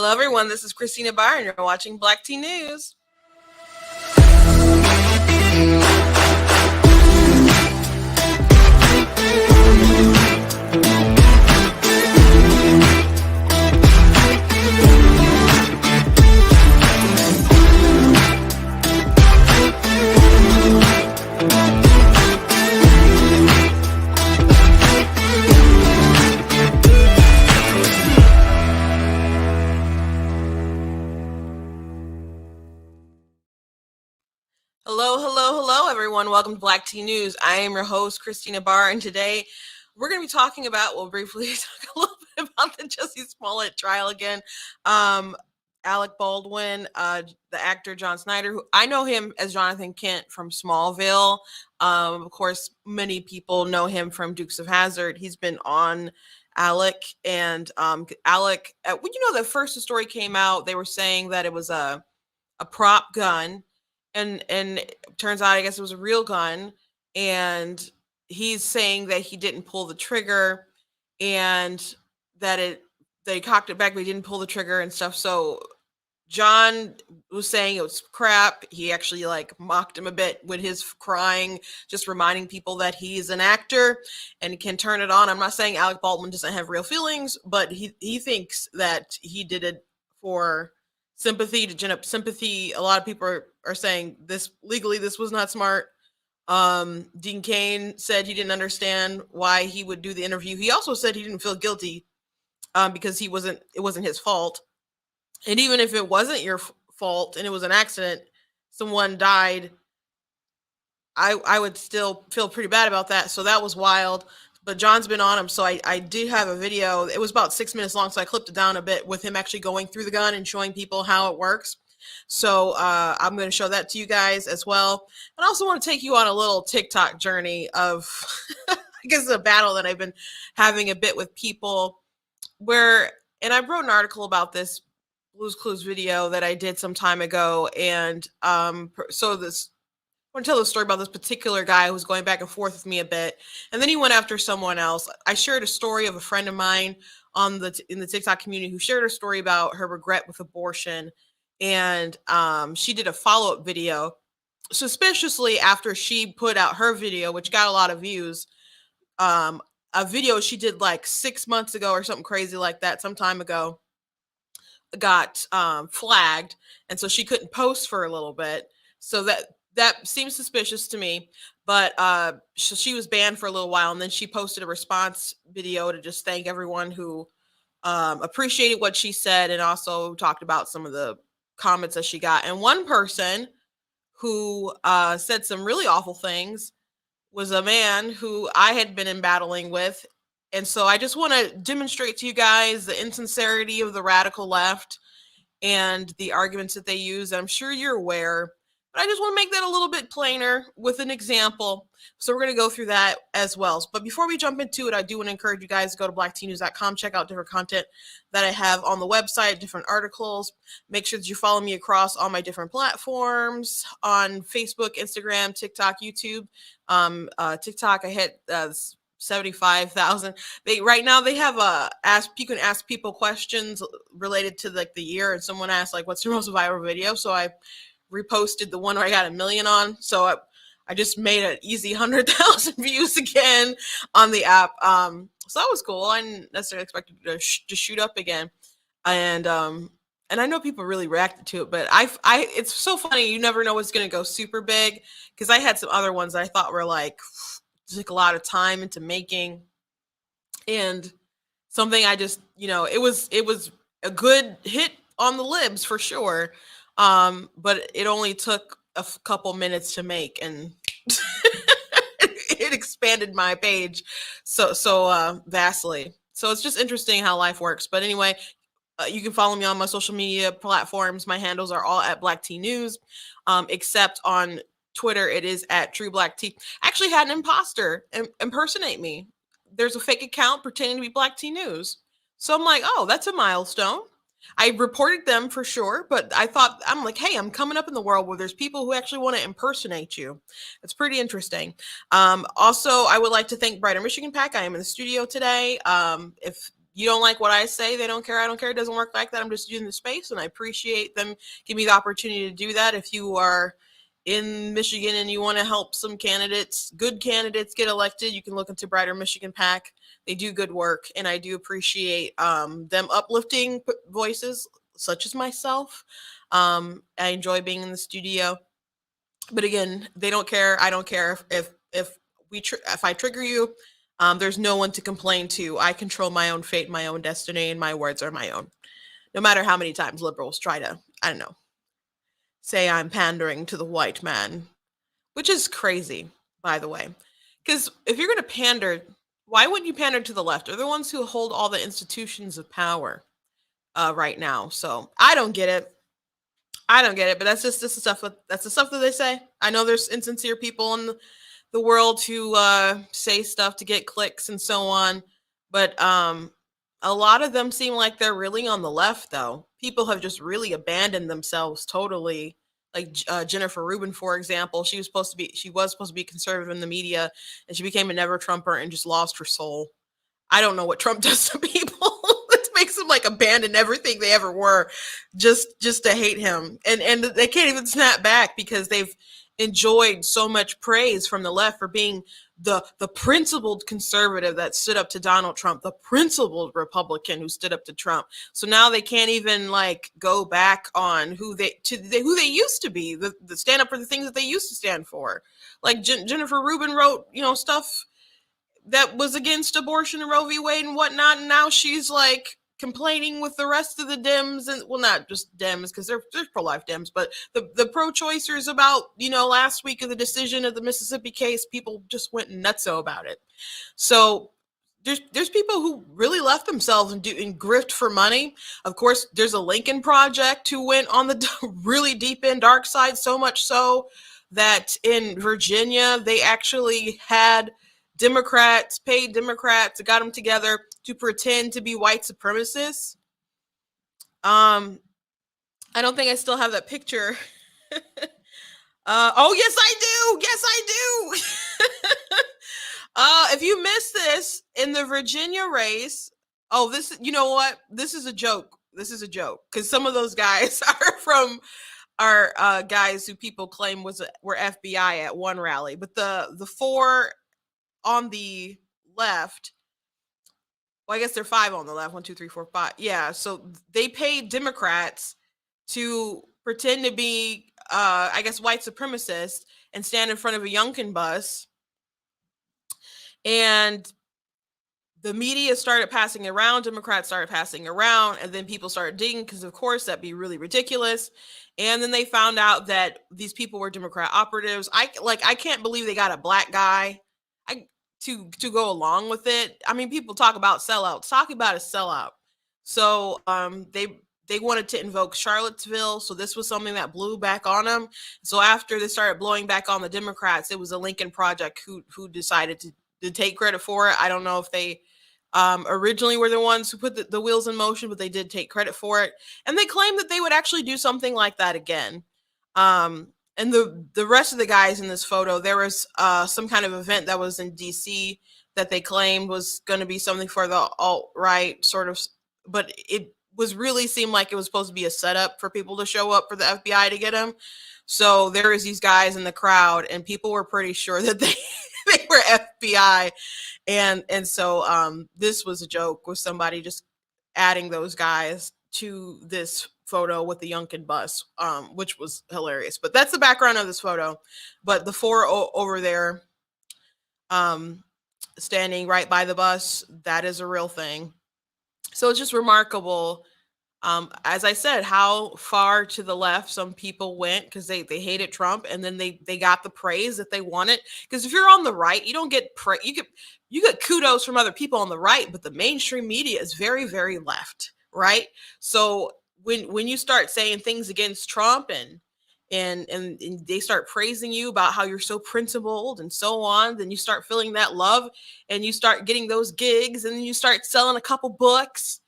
Hello, everyone. This is Christina Barr, and you're watching Black Tea News. Hello, everyone. Welcome to Black Tea News. I am your host, Christina Barr, and today we're going to be talking about, we'll briefly talk a little bit about the Jussie Smollett trial again. Alec Baldwin, the actor John Snyder, who I know him as Jonathan Kent from Smallville. Of course, many people know him from Dukes of Hazzard. He's been on Alec, and Alec, the first the story came out, they were saying that it was a prop gun. And it turns out, I guess it was a real gun, and he's saying that he didn't pull the trigger, and that they cocked it back, but he didn't pull the trigger and stuff. So John was saying it was crap. He actually mocked him a bit with his crying, just reminding people that he's an actor and can turn it on. I'm not saying Alec Baldwin doesn't have real feelings, but he thinks that he did it for sympathy, to gin up sympathy. A lot of people are saying this was not smart. Dean Cain said he didn't understand why he would do the interview. He also said he didn't feel guilty because it wasn't his fault. And even if it wasn't your fault and it was an accident, someone died, I would still feel pretty bad about that. So that was wild. But John's been on him, so I did have a video. It was about 6 minutes long, so I clipped it down a bit with him actually going through the gun and showing people how it works. So I'm going to show that to you guys as well. And I also want to take you on a little TikTok journey of, I guess, a battle that I've been having a bit with people and I wrote an article about this Blue's Clues video that I did some time ago. And I want to tell the story about this particular guy who was going back and forth with me a bit, and then he went after someone else. I shared a story of a friend of mine in the TikTok community who shared a story about her regret with abortion, and she did a follow-up video suspiciously after she put out her video, which got a lot of views. A video she did 6 months ago or something crazy like that, some time ago, got flagged, and so she couldn't post for a little bit. So that seems suspicious to me, but she was banned for a little while, and then she posted a response video to just thank everyone who appreciated what she said, and also talked about some of the comments that she got. And one person who said some really awful things was a man who I had been in battling with. And so I just want to demonstrate to you guys the insincerity of the radical left and the arguments that they use. I'm sure you're aware, but I just want to make that a little bit plainer with an example. So we're going to go through that as well. But before we jump into it, I do want to encourage you guys to go to blacktnews.com, check out different content that I have on the website, different articles. Make sure that you follow me across all my different platforms on Facebook, Instagram, TikTok, YouTube. TikTok, I hit 75,000. Right now they have you can ask people questions related to the year, and someone asked what's your most viral video, so I reposted the one where I got 1 million on. So I just made an easy 100,000 views again on the app. So that was cool. I didn't necessarily expect it to shoot up again. And I know people really reacted to it, but it's so funny. You never know what's going to go super big, because I had some other ones that I thought were took a lot of time into making, and something I just, it was a good hit on the libs for sure. But it only took a couple minutes to make, and it expanded my page so vastly. So it's just interesting how life works. But anyway, you can follow me on my social media platforms. My handles are all at Black Tea News, except on Twitter, it is at True Black Tea. I actually had an imposter impersonate me. There's a fake account pretending to be Black Tea News. So I'm like, oh, that's a milestone. I reported them for sure, but I'm like, hey, I'm coming up in the world where there's people who actually want to impersonate you. It's pretty interesting. Also, I would like to thank Brighter Michigan Pack. I am in the studio today. If you don't like what I say, they don't care, I don't care. It doesn't work like that. I'm just using the space, and I appreciate them giving me the opportunity to do that. If you are in Michigan and you want to help some candidates, good candidates, get elected, you can look into Brighter Michigan PAC. They do good work, and I do appreciate them uplifting voices such as myself. I enjoy being in the studio, but again, they don't care. I don't care if I trigger you. There's no one to complain to. I control my own fate, my own destiny, and my words are my own. No matter how many times liberals try to, I don't know, say I'm pandering to the white man, which is crazy, by the way. Because if you're going to pander, why wouldn't you pander to the left? They're the ones who hold all the institutions of power right now. So I don't get it. I don't get it, but that's the stuff. That's the stuff that they say. I know there's insincere people in the world who say stuff to get clicks and so on, but a lot of them seem like they're really on the left, though. People have just really abandoned themselves totally. Like Jennifer Rubin, for example, she was supposed to be conservative in the media, and she became a never Trumper and just lost her soul. I don't know what Trump does to people. It makes them like abandon everything they ever were, just to hate him, and they can't even snap back because they've enjoyed so much praise from the left for being the principled conservative that stood up to Donald Trump, the principled Republican who stood up to Trump. So now they can't even like go back on who they used to be, the stand up for the things that they used to stand for. Like Jennifer Rubin wrote, stuff that was against abortion and Roe v. Wade and whatnot, and now she's like complaining with the rest of the Dems, and well, not just Dems because there's pro-life Dems, but the pro-choicers about last week of the decision of the Mississippi case. People just went nutso about it. So there's people who really left themselves and grift for money. Of course, there's a Lincoln Project who went on the really deep end dark side, so much so that in Virginia they actually had paid Democrats, got them together to pretend to be white supremacists. I don't think I still have that picture. Oh, yes, I do. Yes, I do. If you missed this in the Virginia race, you know what? This is a joke. Because some of those guys are guys who people claim were FBI at one rally, but the four on the left, well, I guess there are five on the left. 1, 2, 3, 4, 5. Yeah, so they paid Democrats to pretend to be, I guess, white supremacists and stand in front of a Youngkin bus. And the media started passing around, Democrats started passing around, and then people started digging because, of course, that'd be really ridiculous. And then they found out that these people were Democrat operatives. I can't believe they got a black guy to go along with it. I mean, people talk about sellouts. Talk about a sellout. So they wanted to invoke Charlottesville. So this was something that blew back on them. So after they started blowing back on the Democrats, it was a Lincoln Project who decided to take credit for it. I don't know if they originally were the ones who put the wheels in motion, but they did take credit for it. And they claimed that they would actually do something like that again. And the rest of the guys in this photo, there was some kind of event that was in DC that they claimed was going to be something for the alt-right sort of, but it was really seemed like it was supposed to be a setup for people to show up for the FBI to get them. So there was these guys in the crowd, and people were pretty sure that they were FBI, and so this was a joke with somebody just adding those guys to this photo with the Youngkin bus, which was hilarious. But that's the background of this photo. But the four over there, standing right by the bus, that is a real thing. So it's just remarkable, as I said, how far to the left some people went because they hated Trump, and then they got the praise that they wanted. Because if you're on the right, you don't get you get kudos from other people on the right, but the mainstream media is very, very left, right? So when you start saying things against Trump and they start praising you about how you're so principled and so on, then you start feeling that love and you start getting those gigs and then you start selling a couple books.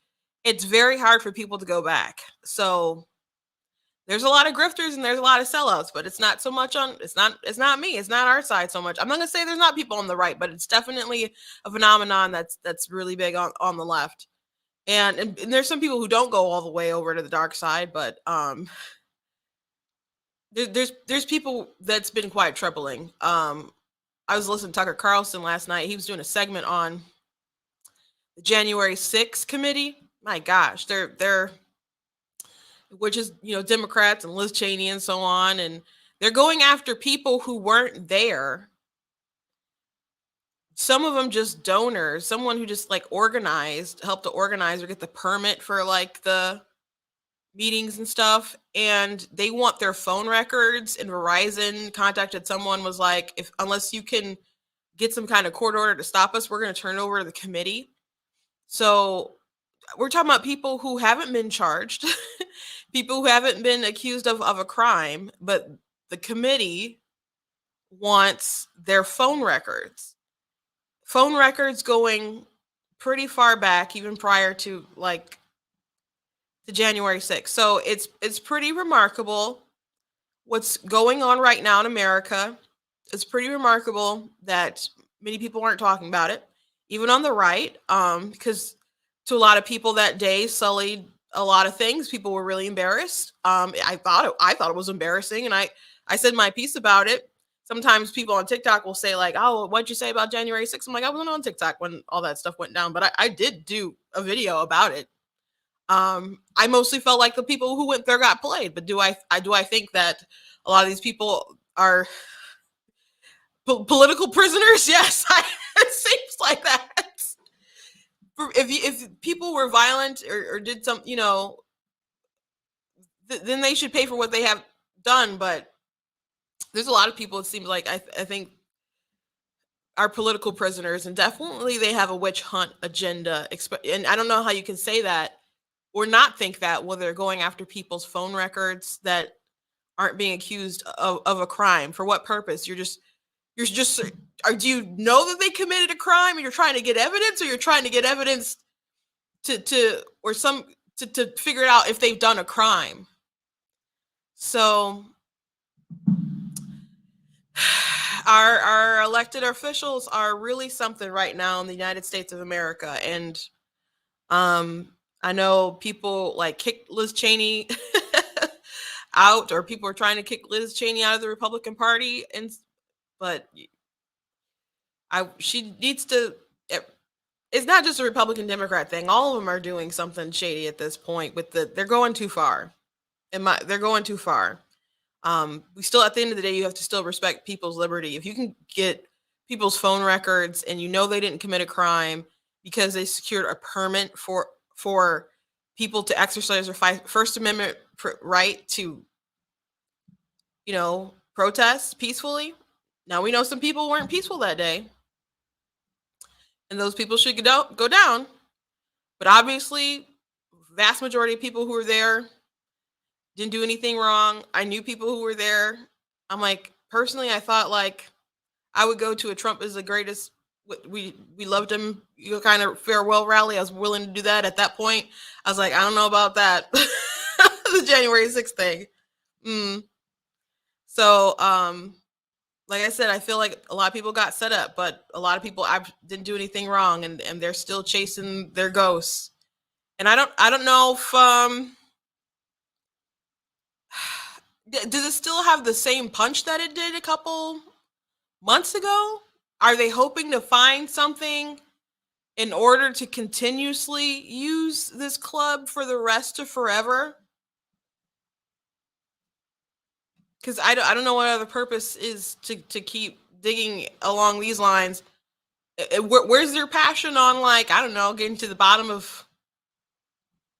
It's very hard for people to go back. So there's a lot of grifters and there's a lot of sellouts, but it's not so much it's not me. It's not our side so much. I'm not gonna say there's not people on the right, but it's definitely a phenomenon that's really big on the left. And there's some people who don't go all the way over to the dark side, but there's people that's been quite troubling. I was listening to Tucker Carlson last night. He was doing a segment on the January 6th committee. My gosh, they're which is, Democrats and Liz Cheney and so on, and they're going after people who weren't there. Some of them just donors, someone who just like helped to organize or get the permit for like the meetings and stuff, and they want their phone records. And Verizon contacted someone, was like, if unless you can get some kind of court order to stop us, we're going to turn it over to the committee. So we're talking about people who haven't been charged, people who haven't been accused of a crime, but the committee wants their phone records going pretty far back, even prior to like the January 6th. So it's pretty remarkable what's going on right now in America. It's pretty remarkable that many people aren't talking about it, even on the right, because to a lot of people that day sullied a lot of things. People were really embarrassed. I thought it was embarrassing, and I said my piece about it. Sometimes people on TikTok will say like, "Oh, what'd you say about January 6th?" I'm like, I wasn't on TikTok when all that stuff went down, but I did do a video about it. I mostly felt like the people who went there got played, but do I think that a lot of these people are political prisoners? Yes, it seems like that. If people were violent or did some, then they should pay for what they have done. But there's a lot of people, it seems like, I think, are political prisoners, and definitely they have a witch hunt agenda. And I don't know how you can say that or not think that when they're going after people's phone records that aren't being accused of a crime. For what purpose? Or do you know that they committed a crime and you're trying to get evidence, or you're trying to get evidence to figure out if they've done a crime? So our elected officials are really something right now in the United States of America. And I know people like kicked Liz Cheney out, or people are trying to kick Liz Cheney out of the Republican Party, but she needs to. It's not just a Republican Democrat thing. All of them are doing something shady at this point. They're going too far. They're going too far. We still, at the end of the day, you have to still respect people's liberty. If you can get people's phone records and they didn't commit a crime because they secured a permit for people to exercise their First Amendment right to, protest peacefully. Now we know some people weren't peaceful that day, and those people should go down. But obviously, vast majority of people who were there didn't do anything wrong. I knew people who were there. I'm like, personally, I thought like I would go to a Trump is the greatest. We loved him, kind of farewell rally. I was willing to do that at that point. I was like, I don't know about that. The January 6th thing. So, like I said, I feel like a lot of people got set up, but a lot of people didn't do anything wrong, and they're still chasing their ghosts. And I don't know if does it still have the same punch that it did a couple months ago? Are they hoping to find something in order to continuously use this club for the rest of forever? Because I don't know what other purpose is to keep digging along these lines. Where's their passion on, like, I don't know, getting to the bottom of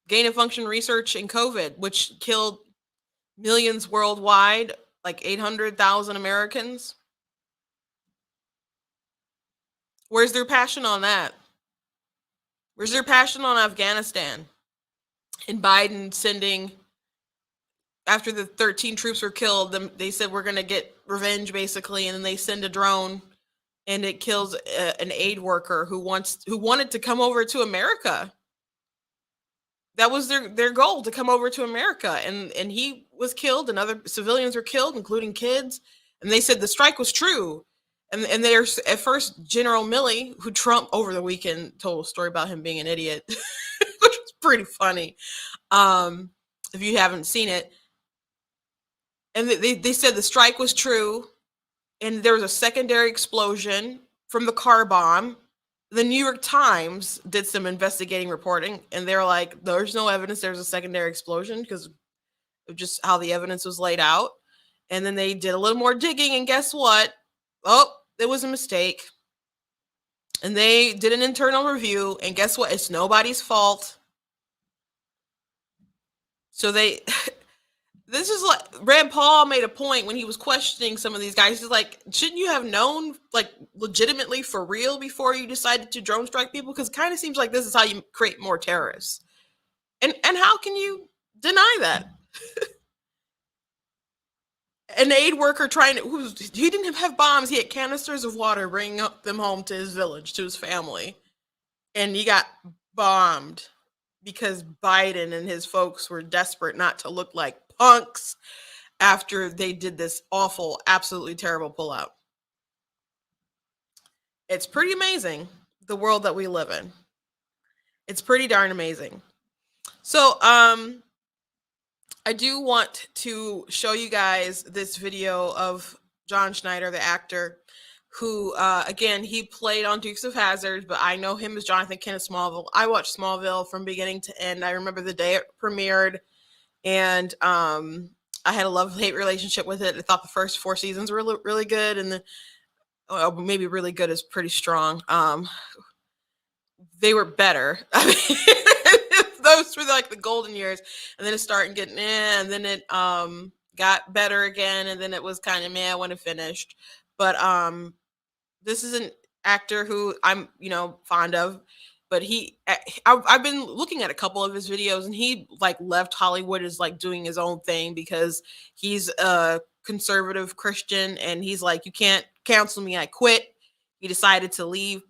gain of function research in COVID, which killed millions worldwide, like 800,000 Americans? Where's their passion on that? Where's their passion on Afghanistan and Biden sending, after the 13 troops were killed, they said we're going to get revenge, basically, and then they send a drone and it kills an aid worker who wanted to come over to America. That was their goal, to come over to America, and he was killed, and other civilians were killed, including kids. And they said the strike was true. And there's at first General Milley, who Trump over the weekend told a story about him being an idiot, which pretty funny. If you haven't seen it. And they said the strike was true, and there was a secondary explosion from the car bomb. The New York Times did some investigating reporting, and they're like, there's no evidence there's a secondary explosion because of just how the evidence was laid out. And then they did a little more digging, and guess what? Oh, it was a mistake. And they did an internal review, and guess what? It's nobody's fault. So they... This is like Rand Paul made a point when he was questioning some of these guys. He's like, shouldn't you have known, like, legitimately for real before you decided to drone strike people? Because it kind of seems like this is how you create more terrorists. And how can you deny that? An aid worker he didn't have bombs. He had canisters of water bringing them home to his village, to his family. And he got bombed because Biden and his folks were desperate not to look like punks after they did this awful, absolutely terrible pullout. It's pretty amazing, the world that we live in. It's pretty darn amazing. So, I do want to show you guys this video of John Schneider, the actor, who, again, he played on Dukes of Hazzard, but I know him as Jonathan Kent of Smallville. I watched Smallville from beginning to end. I remember the day it premiered, and I had a love-hate relationship with it. I thought the first 4 seasons were really good, and then maybe really good is pretty strong. They were better. I mean, those were like the golden years, and then it started getting and then it got better again, and then it was kind of meh when it finished. But this is an actor who I'm fond of, but I've been looking at a couple of his videos, and he like left Hollywood, is like doing his own thing because he's a conservative Christian, and he's like, you can't cancel me, I quit. He decided to leave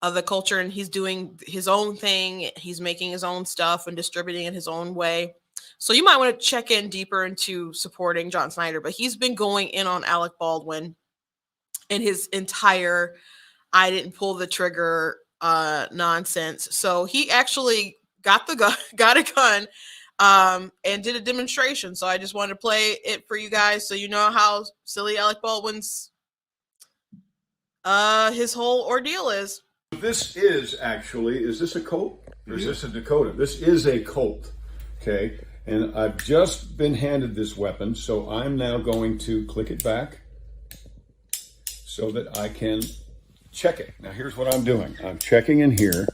the culture, and he's doing his own thing. He's making his own stuff and distributing it his own way. So you might want to check in deeper into supporting John Schneider, but he's been going in on Alec Baldwin and his entire I didn't pull the trigger nonsense. So he actually got a gun and did a demonstration. So I just wanted to play it for you guys so you know how silly Alec Baldwin's his whole ordeal is. This is this a Colt or is this a Dakota? This is a Colt, okay? And I've just been handed this weapon, so I'm now going to click it back so that I can check it. Now here's what I'm doing. I'm checking in here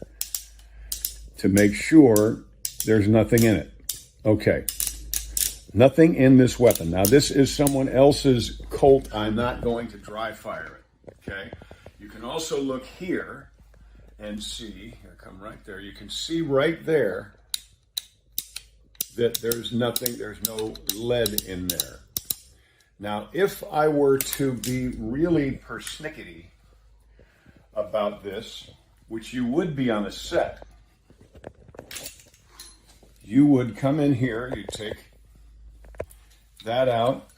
to make sure there's nothing in it. Okay, nothing in this weapon. Now this is someone else's Colt. I'm not going to dry fire it, okay? You can also look here and see, here, come right there. You can see right there that there's nothing, there's no lead in there. Now, if I were to be really persnickety about this, which you would be on a set, you would come in here, you'd take that out,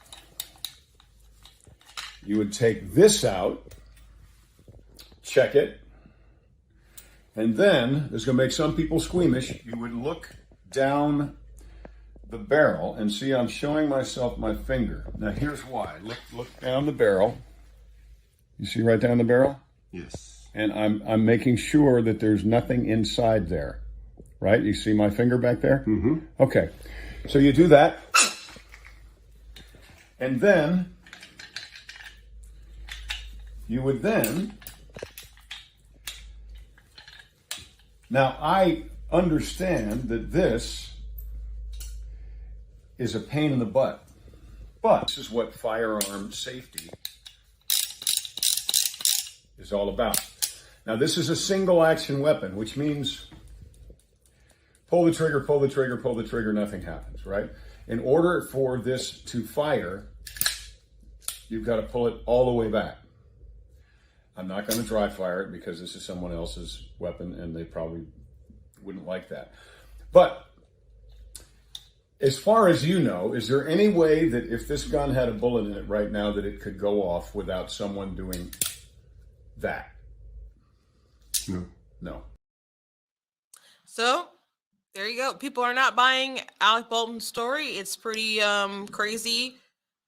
you would take this out, check it, and then, this is going to make some people squeamish, you would look down the barrel and see I'm showing myself my finger. Now here's why. Look down the barrel. You see right down the barrel? Yes. And I'm making sure that there's nothing inside there. Right? You see my finger back there? Mm-hmm. Okay. So you do that. And then you would then, now I understand that this is a pain in the butt, but this is what firearm safety is all about. Now this is a single action weapon, which means pull the trigger, pull the trigger, pull the trigger, nothing happens, right? In order for this to fire, you've got to pull it all the way back. I'm not going to dry fire it because this is someone else's weapon and they probably wouldn't like that. But as far as you know, is there any way that if this gun had a bullet in it right now that it could go off without someone doing that? No. No. So There you go. People are not buying Alec Baldwin's story. It's pretty crazy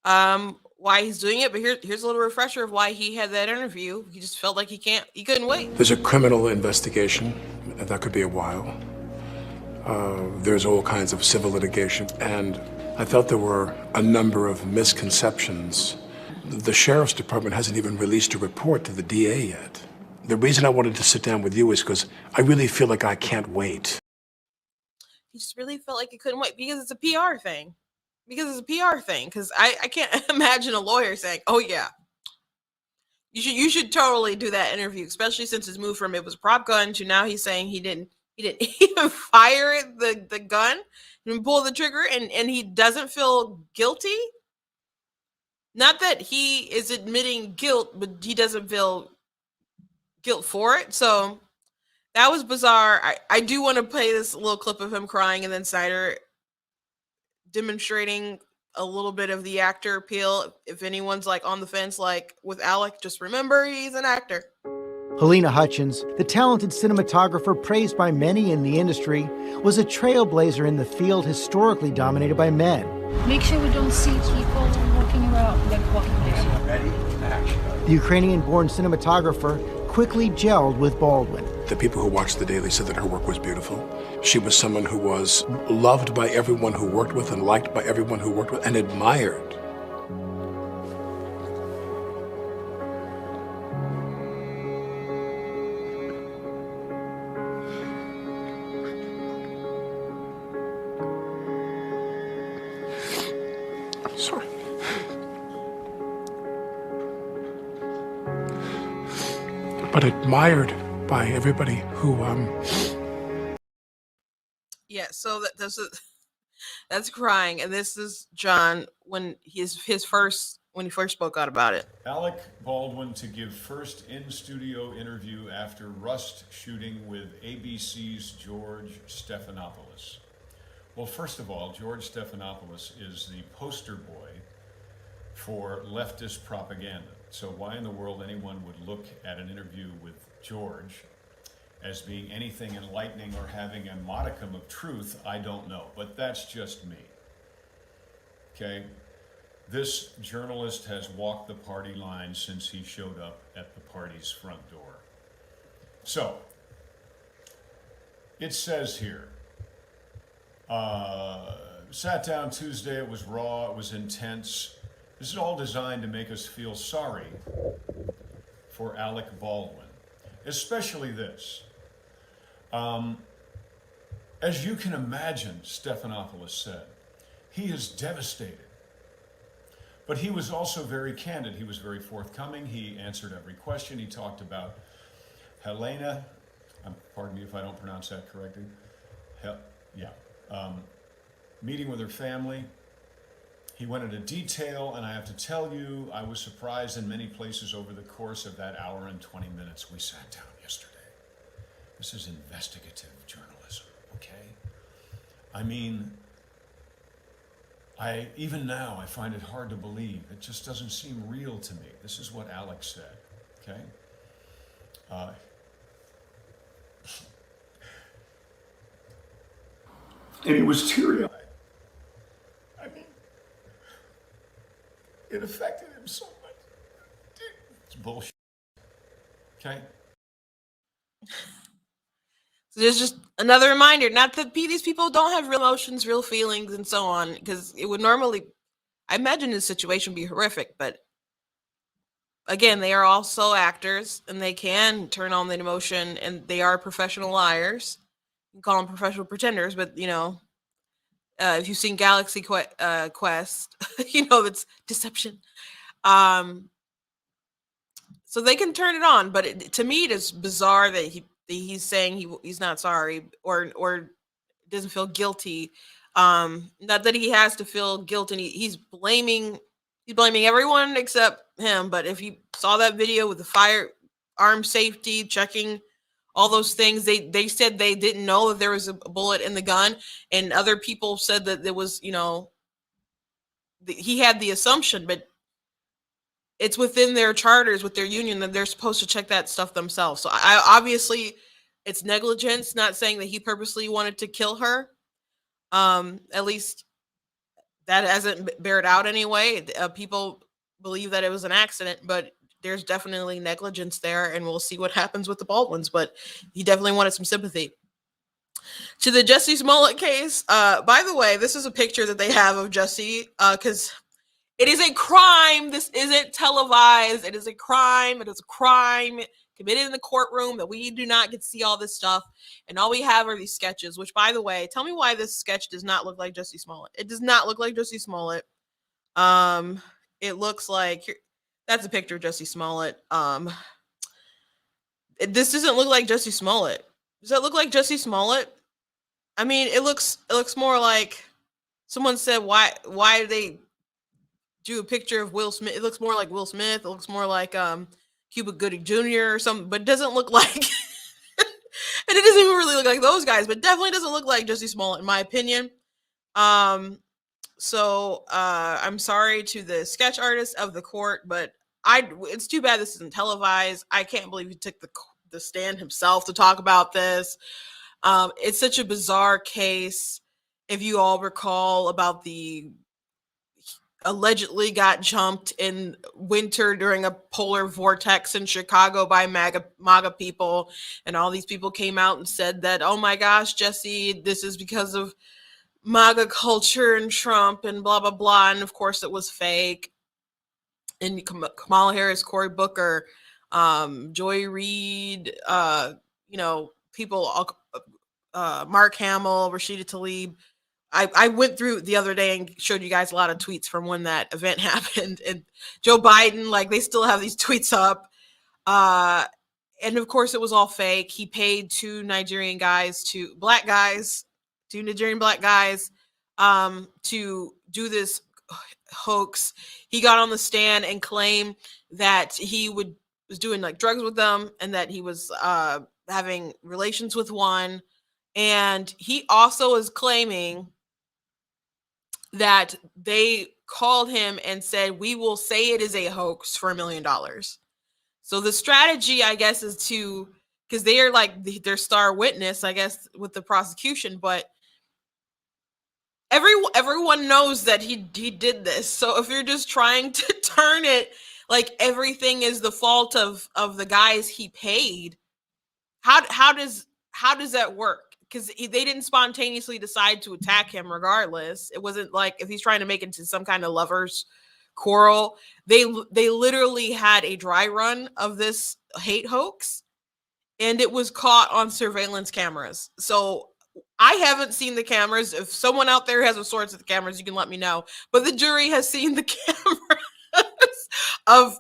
why he's doing it. But here's a little refresher of why he had that interview. He just felt like he couldn't wait. There's a criminal investigation. That could be a while. There's all kinds of civil litigation. And I felt there were a number of misconceptions. The sheriff's department hasn't even released a report to the DA yet. The reason I wanted to sit down with you is because I really feel like I can't wait. He just really felt like he couldn't wait because it's a PR thing. Because I can't imagine a lawyer saying, "Oh yeah, you should totally do that interview," especially since his move from it was a prop gun to now he's saying he didn't even fire the gun and pull the trigger, and he doesn't feel guilty. Not that he is admitting guilt, but he doesn't feel guilt for it. So that was bizarre. I do want to play this little clip of him crying and then Snyder demonstrating a little bit of the actor appeal. If anyone's like on the fence, like with Alec, just remember he's an actor. Helena Hutchins, the talented cinematographer praised by many in the industry, was a trailblazer in the field historically dominated by men. Make sure we don't see people walking around like walking around. Ready? Action. The Ukrainian-born cinematographer quickly gelled with Baldwin. The people who watched The Daily said that her work was beautiful. She was someone who was loved by everyone who worked with and liked by everyone who worked with and admired. Sorry. But admired by everybody who Yeah, so that's crying, and this is John when he first spoke out about it. Alec Baldwin to give first in-studio interview after Rust shooting with ABC's George Stephanopoulos. Well, first of all, George Stephanopoulos is the poster boy for leftist propaganda. So why in the world anyone would look at an interview with George as being anything enlightening or having a modicum of truth, I don't know. But that's just me. Okay? This journalist has walked the party line since he showed up at the party's front door. So, it says here, sat down Tuesday, it was raw, it was intense. This is all designed to make us feel sorry for Alec Baldwin, especially this. As you can imagine, Stephanopoulos said, he is devastated. But he was also very candid. He was very forthcoming. He answered every question. He talked about Helena, pardon me if I don't pronounce that correctly, meeting with her family. He went into detail, and I have to tell you, I was surprised in many places over the course of that hour and 20 minutes we sat down yesterday. This is investigative journalism, okay? I mean, even now, I find it hard to believe. It just doesn't seem real to me. This is what Alex said, okay? And he was teary-eyed. I mean, it affected him so much. It's bullshit, okay? So there's just another reminder, not that these people don't have real emotions, real feelings, and so on, because it would normally, I imagine this situation would be horrific, but again, they are also actors, and they can turn on the emotion, and they are professional liars. You can call them professional pretenders, but, you know, if you've seen Galaxy Quest, you know, it's deception. So they can turn it on, but to me, it is bizarre that he's saying he's not sorry or doesn't feel guilty. Not that he has to feel guilt, and he's blaming everyone except him. But if you saw that video with the firearm safety checking, all those things, they said they didn't know that there was a bullet in the gun, and other people said that there was, you know, he had the assumption, but it's within their charters with their union that they're supposed to check that stuff themselves. So I obviously It's negligence, not saying that he purposely wanted to kill her. At least that hasn't bared out anyway. People believe that it was an accident, but there's definitely negligence there, and we'll see what happens with the Baldwins. But he definitely wanted some sympathy. To the Jussie Smollett case, by the way, this is a picture that they have of Jussie, because it is a crime. This isn't televised. It is a crime. It is a crime committed in the courtroom that we do not get to see all this stuff. And all we have are these sketches, which, by the way, tell me why this sketch does not look like Jussie Smollett. It does not look like Jussie Smollett. It looks like, that's a picture of Jussie Smollett. This doesn't look like Jussie Smollett. Does that look like Jussie Smollett? I mean, it looks more like someone said, why did they do a picture of Will Smith? It looks more like Will Smith. It looks more like Cuba Gooding Jr. or something, but it doesn't look like and it doesn't even really look like those guys, but definitely doesn't look like Jussie Smollett in my opinion. So I'm sorry to the sketch artist of the court, but it's too bad this isn't televised. I can't believe he took the stand himself to talk about this. It's such a bizarre case. If you all recall about the allegedly got jumped in winter during a polar vortex in Chicago by MAGA people, and all these people came out and said that, oh my gosh, Jussie, this is because of MAGA culture and Trump and blah blah blah, and of course it was fake. And Kamala Harris, Cory Booker, Joy Reid, people, Mark Hamill, Rashida Tlaib. I went through the other day and showed you guys a lot of tweets from when that event happened. And Joe Biden, like, they still have these tweets up. And of course it was all fake. He paid two Nigerian black guys, to do this hoax. He got on the stand and claimed that he was doing like drugs with them, and that he was having relations with one. And he also is claiming that they called him and said, we will say it is a hoax for $1 million. So the strategy, I guess, is because they are like their star witness, I guess, with the prosecution, but everyone knows that he did this. So if you're just trying to turn it like everything is the fault of the guys he paid, how does that work? Because they didn't spontaneously decide to attack him regardless. It wasn't like if he's trying to make it into some kind of lovers quarrel. They literally had a dry run of this hate hoax, and it was caught on surveillance cameras. So I haven't seen the cameras. If someone out there has a source of the cameras, you can let me know. But the jury has seen the cameras of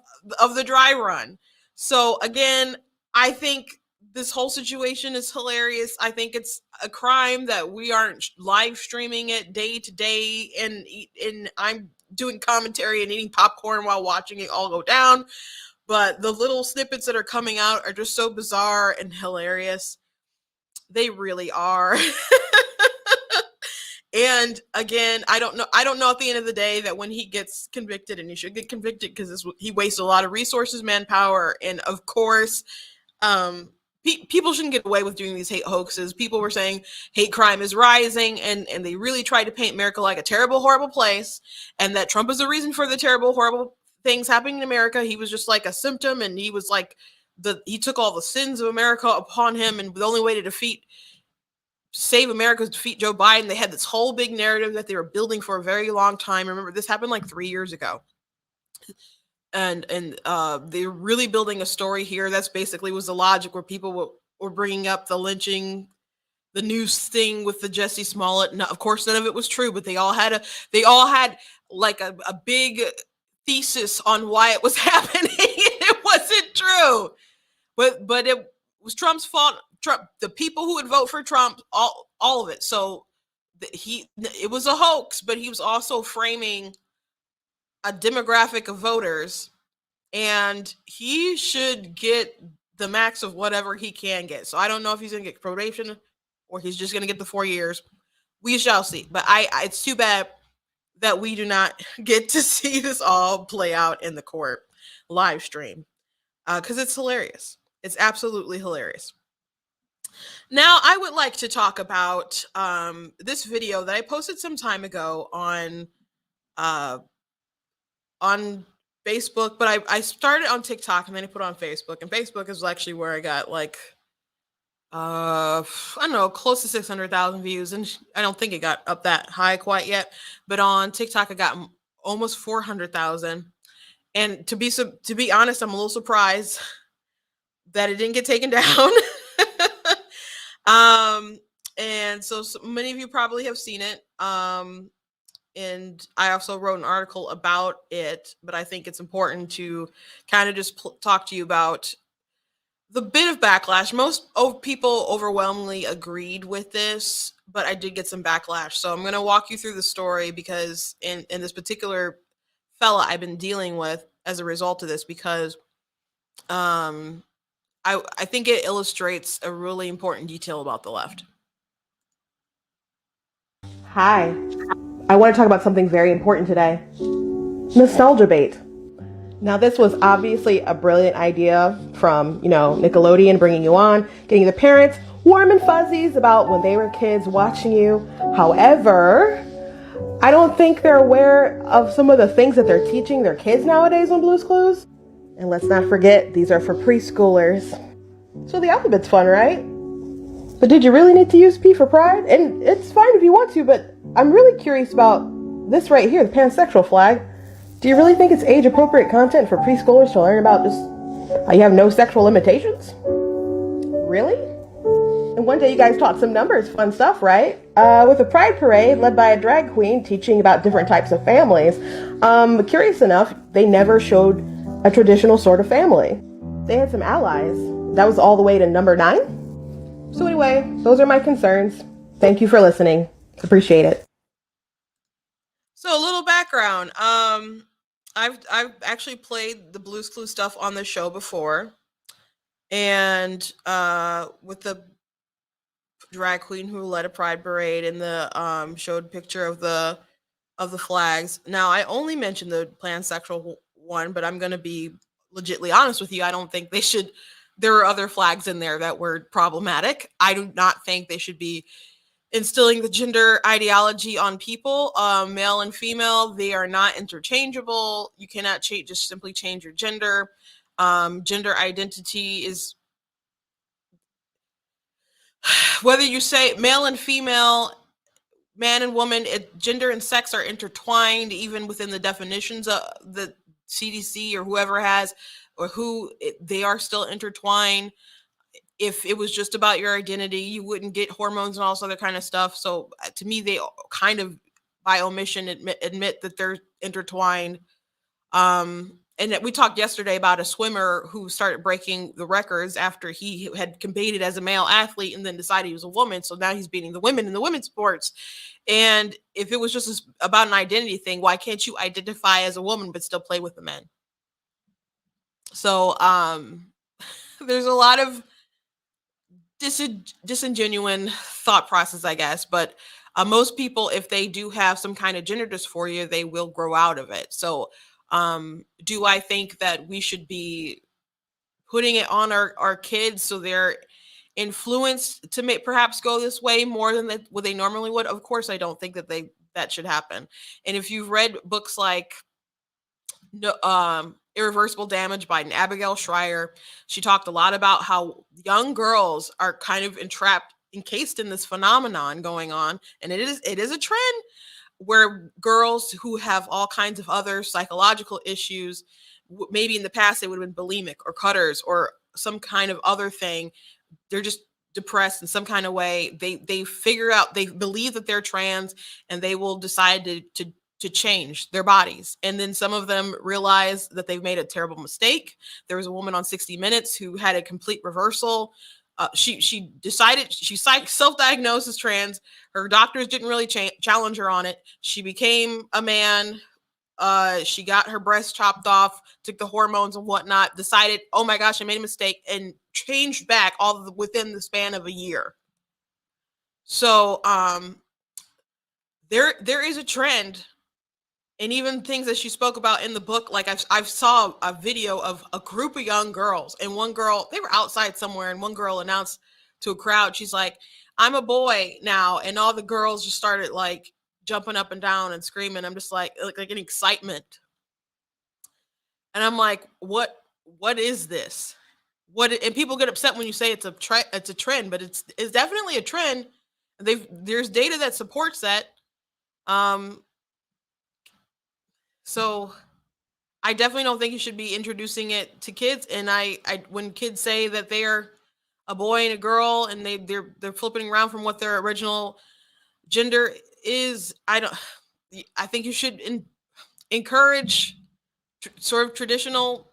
the dry run. So again, I think this whole situation is hilarious. I think it's a crime that we aren't live streaming it day to day, and I'm doing commentary and eating popcorn while watching it all go down. But the little snippets that are coming out are just so bizarre and hilarious. They really are. And again, I don't know at the end of the day that when he gets convicted, and he should get convicted because he wasted a lot of resources, manpower, and of course, people shouldn't get away with doing these hate hoaxes. People were saying hate crime is rising, and they really tried to paint America like a terrible, horrible place, and that Trump is the reason for the terrible, horrible things happening in America. He was just like a symptom, and he was like he took all the sins of America upon him, and the only way to save America is defeat Joe Biden. They had this whole big narrative that they were building for a very long time. Remember, this happened like 3 years ago. And they're really building a story here. That's basically was the logic where people were bringing up the lynching, the news thing with the Jussie Smollett. And of course, none of it was true, but they all had like a big thesis on why it was happening. It wasn't true, but it was Trump's fault. Trump, the people who would vote for Trump, all of it. So it was a hoax, but he was also framing a demographic of voters, and he should get the max of whatever he can get. So I don't know if he's going to get probation or he's just going to get the 4 years. We shall see. But it's too bad that we do not get to see this all play out in the court live stream, because it's hilarious. It's absolutely hilarious. Now, I would like to talk about this video that I posted some time ago uh, on Facebook, but I started on TikTok and then I put it on Facebook. And Facebook is actually where I got like I don't know, close to 600,000 views, and I don't think it got up that high quite yet. But on TikTok, I got almost 400,000. And to be honest, I'm a little surprised that it didn't get taken down. um, and so many of you probably have seen it. And I also wrote an article about it, but I think it's important to kind of just talk to you about the bit of backlash. Most people overwhelmingly agreed with this, but I did get some backlash. So I'm going to walk you through the story because in this particular fella I've been dealing with as a result of this, because I think it illustrates a really important detail about the left. Hi, I want to talk about something very important today. Nostalgia bait. Now, this was obviously a brilliant idea from, Nickelodeon bringing you on, getting the parents warm and fuzzies about when they were kids watching you. However, I don't think they're aware of some of the things that they're teaching their kids nowadays on Blue's Clues. And let's not forget, these are for preschoolers. So the alphabet's fun, right? But did you really need to use P for pride? And it's fine if you want to, but I'm really curious about this right here, the pansexual flag. Do you really think it's age-appropriate content for preschoolers to learn about just how you have no sexual limitations? Really? And one day you guys taught some numbers, fun stuff, right? With a pride parade led by a drag queen teaching about different types of families. Curious enough, they never showed a traditional sort of family. They had some allies. That was all the way to number 9. So anyway, those are my concerns. Thank you for listening. Appreciate it. So a little background. I've actually played the Blue's Clues stuff on the show before, and with the drag queen who led a pride parade and the showed picture of the flags. Now, I only mentioned the pansexual one, but I'm going to be legitimately honest with you. I don't think they should. There are other flags in there that were problematic. I do not think they should be instilling the gender ideology on people, male and female. They are not interchangeable. You cannot just simply change your gender. Gender identity is, whether you say male and female, man and woman, gender and sex are intertwined, even within the definitions of the CDC or whoever has, or they are still intertwined. If it was just about your identity, you wouldn't get hormones and all this other kind of stuff. So to me, they kind of by omission admit that they're intertwined. And that we talked yesterday about a swimmer who started breaking the records after he had competed as a male athlete and then decided he was a woman. So now he's beating the women in the women's sports. And if it was just about an identity thing, why can't you identify as a woman but still play with the men? So there's a lot of disingenuine thought process, I guess. But most people, if they do have some kind of gender dysphoria, they will grow out of it. So do I think that we should be putting it on our kids so they're influenced to perhaps go this way more than what they normally would? Of course, I don't think that should happen. And if you've read books like Irreversible Damage by Abigail Schreier, she talked a lot about how young girls are kind of encased in this phenomenon going on. And it is a trend where girls who have all kinds of other psychological issues, maybe in the past they would have been bulimic or cutters or some kind of other thing, they're just depressed in some kind of way. They figure out, they believe that they're trans, and they will decide to change their bodies. And then some of them realize that they've made a terrible mistake. There was a woman on 60 Minutes who had a complete reversal. She decided, she self-diagnosed as trans. Her doctors didn't really challenge her on it. She became a man. She got her breast chopped off, took the hormones and whatnot, decided, oh my gosh, I made a mistake, and changed back within the span of a year. So there is a trend. And even things that she spoke about in the book, like I saw a video of a group of young girls, and one girl, they were outside somewhere, and one girl announced to a crowd. She's like, I'm a boy now. And all the girls just started like jumping up and down and screaming. I'm just like an excitement. And I'm like, what is this? And people get upset when you say it's a trend, but it's definitely a trend. There's data that supports that. So I definitely don't think you should be introducing it to kids. And I when kids say that they're a boy and a girl and they're flipping around from what their original gender is, I think you should encourage sort of traditional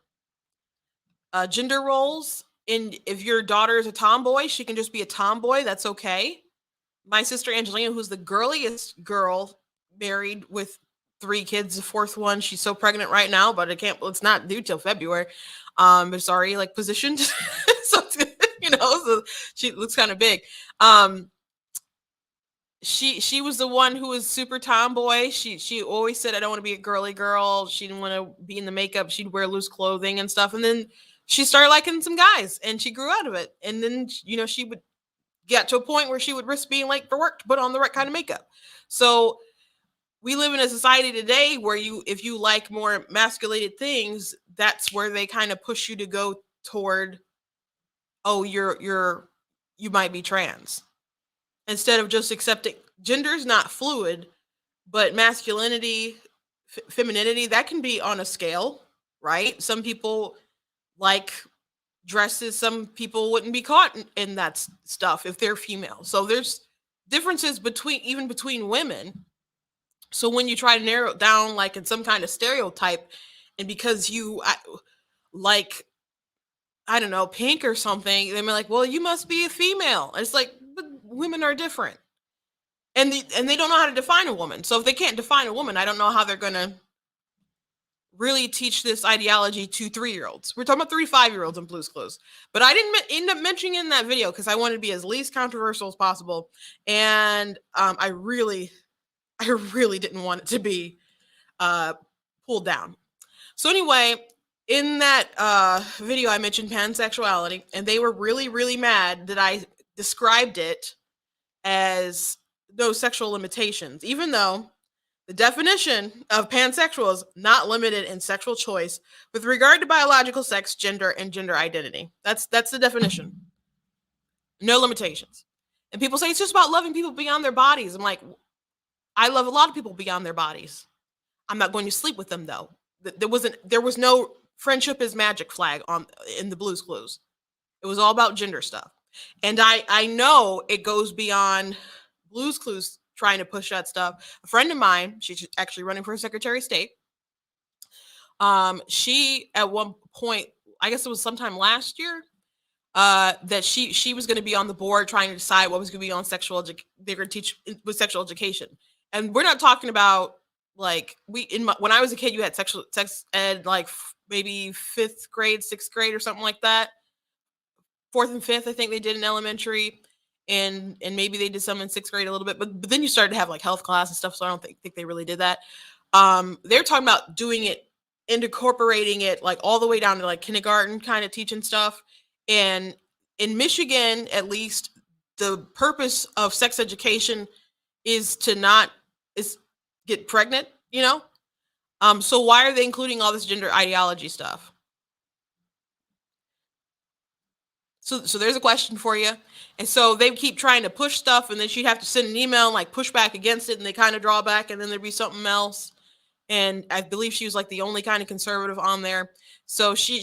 gender roles. And if your daughter is a tomboy, she can just be a tomboy. That's okay. My sister Angelina, who's the girliest girl, married with 3 kids, the 4th one, she's so pregnant right now, but it's not due till February. It's already like positioned. So, so she looks kind of big. She was the one who was super tomboy. She always said, I don't want to be a girly girl. She didn't want to be in the makeup. She'd wear loose clothing and stuff. And then she started liking some guys and she grew out of it. And then, she would get to a point where she would risk being late for work to put on the right kind of makeup. So we live in a society today where if you like more emasculated things, that's where they kind of push you to go toward, oh, you might be trans. Instead of just accepting gender's not fluid, but masculinity, femininity, that can be on a scale, right? Some people like dresses, some people wouldn't be caught in that stuff if they're female. So there's differences between women. So when you try to narrow it down like in some kind of stereotype, and because you like, I don't know, pink or something, they're like, well, you must be a female. And it's like, but women are different. And they don't know how to define a woman. So if they can't define a woman, I don't know how they're going to really teach this ideology to 3-year-olds. We're talking about 3 to 5-year-olds in Blue's Clues. But I didn't end up mentioning in that video because I wanted to be as least controversial as possible. And I really didn't want it to be pulled down. So anyway, in that video, I mentioned pansexuality, and they were really, really mad that I described it as no sexual limitations, even though the definition of pansexual is not limited in sexual choice with regard to biological sex, gender, and gender identity. That's the definition. No limitations. And people say it's just about loving people beyond their bodies. I'm like, I love a lot of people beyond their bodies. I'm not going to sleep with them though. There was no friendship is magic flag in the Blue's Clues. It was all about gender stuff. And I know it goes beyond Blue's Clues trying to push that stuff. A friend of mine, she's actually running for Secretary of State. She at one point, I guess it was sometime last year, that she was going to be on the board trying to decide what was going to be on they're going to teach with sexual education. And we're not talking about like when I was a kid, you had sex ed like maybe 5th grade, 6th grade or something like that. 4th and 5th, I think they did in elementary, and maybe they did some in 6th grade a little bit, but then you started to have like health class and stuff. So I don't think they really did that. They're talking about doing it, incorporating it like all the way down to like kindergarten kind of teaching stuff. And in Michigan, at least, the purpose of sex education is to not get pregnant, so why are they including all this gender ideology stuff? So there's a question for you. And so they keep trying to push stuff, and then she'd have to send an email and like push back against it, and they kind of draw back, and then there'd be something else. And I believe she was like the only kind of conservative on there. So she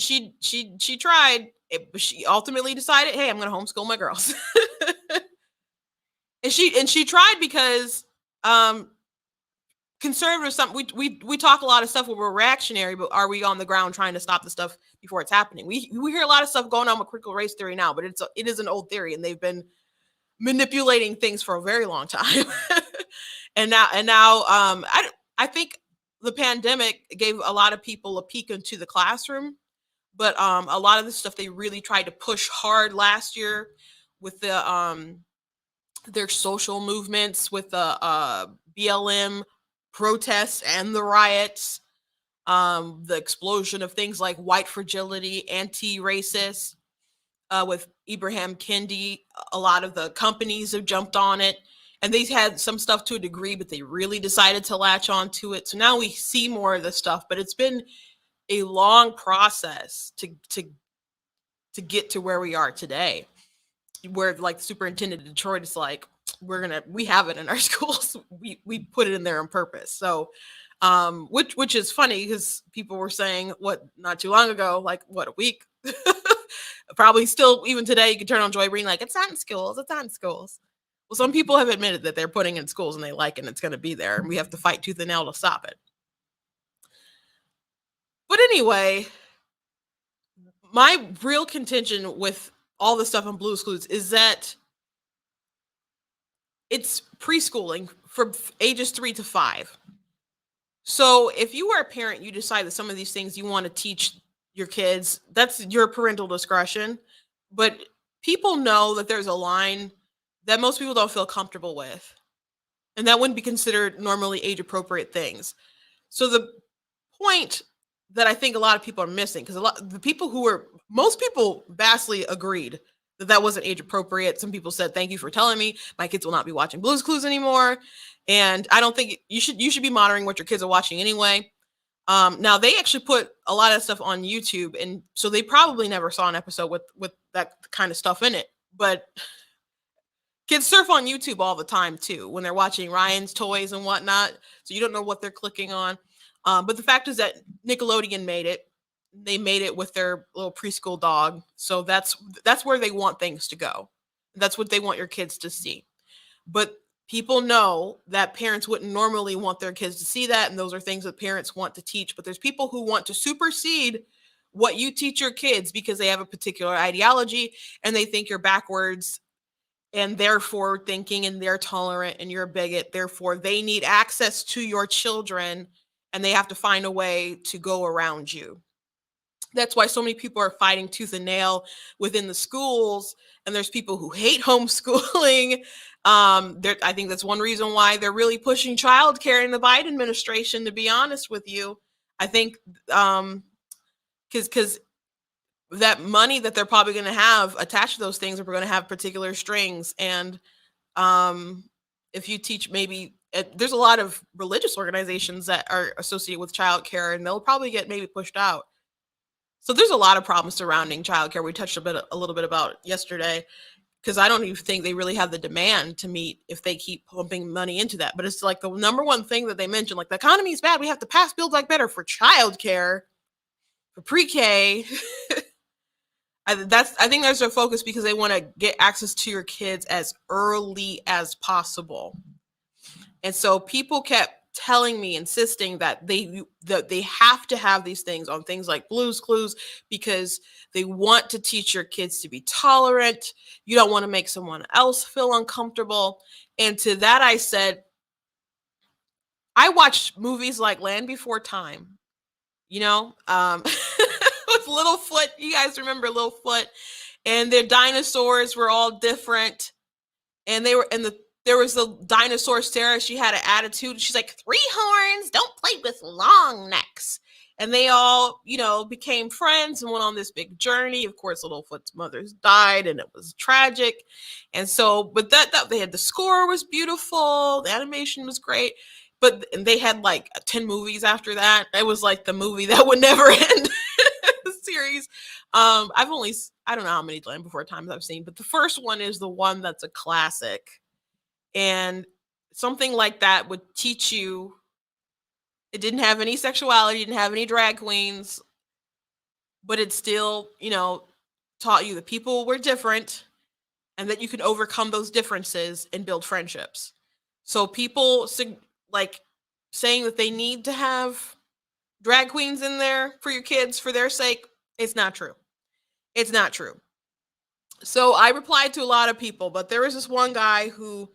tried, but she ultimately decided, hey, I'm going to homeschool my girls. and she tried because conservative something we talk a lot of stuff where we're reactionary, but are we on the ground trying to stop the stuff before it's happening? We hear a lot of stuff going on with critical race theory now, but it is an old theory, and they've been manipulating things for a very long time. and now I think the pandemic gave a lot of people a peek into the classroom, but a lot of the stuff they really tried to push hard last year with the their social movements, with the BLM protests and the riots, the explosion of things like white fragility, anti-racist, with Ibrahim Kendi. A lot of the companies have jumped on it, and they had some stuff to a degree, but they really decided to latch on to it. So now we see more of this stuff, but it's been a long process to get to where we are today, where like the superintendent of Detroit is like, we have it in our schools. We put it in there on purpose. So which is funny because people were saying what not too long ago, like what, a week, probably still even today you can turn on Joy Green like it's not in schools, it's not in schools. Well, some people have admitted that they're putting it in schools and they like it and it's going to be there, and we have to fight tooth and nail to stop it. But anyway, my real contention with all the stuff on Blue's Clues is that it's preschooling from ages 3 to 5. So if you are a parent, you decide that some of these things you want to teach your kids, that's your parental discretion. But people know that there's a line that most people don't feel comfortable with, and that wouldn't be considered normally age appropriate things. So the point that I think a lot of people are missing, because most people vastly agreed that that wasn't age appropriate. Some people said, thank you for telling me, my kids will not be watching Blue's Clues anymore. And I don't think you should be monitoring what your kids are watching anyway. Now they actually put a lot of stuff on YouTube, and so they probably never saw an episode with that kind of stuff in it. But kids surf on YouTube all the time too when they're watching Ryan's Toys and whatnot. So you don't know what they're clicking on. But the fact is that Nickelodeon made it. They made it with their little preschool dog. So that's where they want things to go. That's what they want your kids to see. But people know that parents wouldn't normally want their kids to see that. And those are things that parents want to teach. But there's people who want to supersede what you teach your kids because they have a particular ideology and they think you're backwards and therefore thinking, and they're tolerant and you're a bigot. Therefore, they need access to your children and they have to find a way to go around you. That's why so many people are fighting tooth and nail within the schools. And there's people who hate homeschooling. I think that's one reason why they're really pushing childcare in the Biden administration, to be honest with you. I think because that money that they're probably going to have attached to those things are going to have particular strings. And if you teach there's a lot of religious organizations that are associated with childcare, and they'll probably get maybe pushed out. So there's a lot of problems surrounding childcare. We touched a little bit about yesterday, because I don't even think they really have the demand to meet if they keep pumping money into that. But it's like the number one thing that they mentioned, like the economy is bad. We have to pass Build Back Better for childcare, for pre-K. I think that's their focus because they want to get access to your kids as early as possible. And so people kept telling me, insisting that they have to have these things on things like Blue's Clues because they want to teach your kids to be tolerant. You don't want to make someone else feel uncomfortable. And to that I said, I watched movies like Land Before Time, with Littlefoot. You guys remember Littlefoot? And their dinosaurs were all different. And there was the dinosaur Sarah. She had an attitude. She's like, 3 horns, don't play with long necks. And they all, became friends and went on this big journey. Of course, Littlefoot's mother died and it was tragic. And so, but that they had, the score was beautiful. The animation was great. But they had like 10 movies after that. It was like the movie that would never end. The series. I don't know how many Land Before Times I've seen, but the first one is the one that's a classic. And something like that would teach you, it didn't have any sexuality, didn't have any drag queens, but it still, taught you that people were different and that you could overcome those differences and build friendships. So people like saying that they need to have drag queens in there for your kids for their sake, it's not true. It's not true. So I replied to a lot of people, but there was this one guy who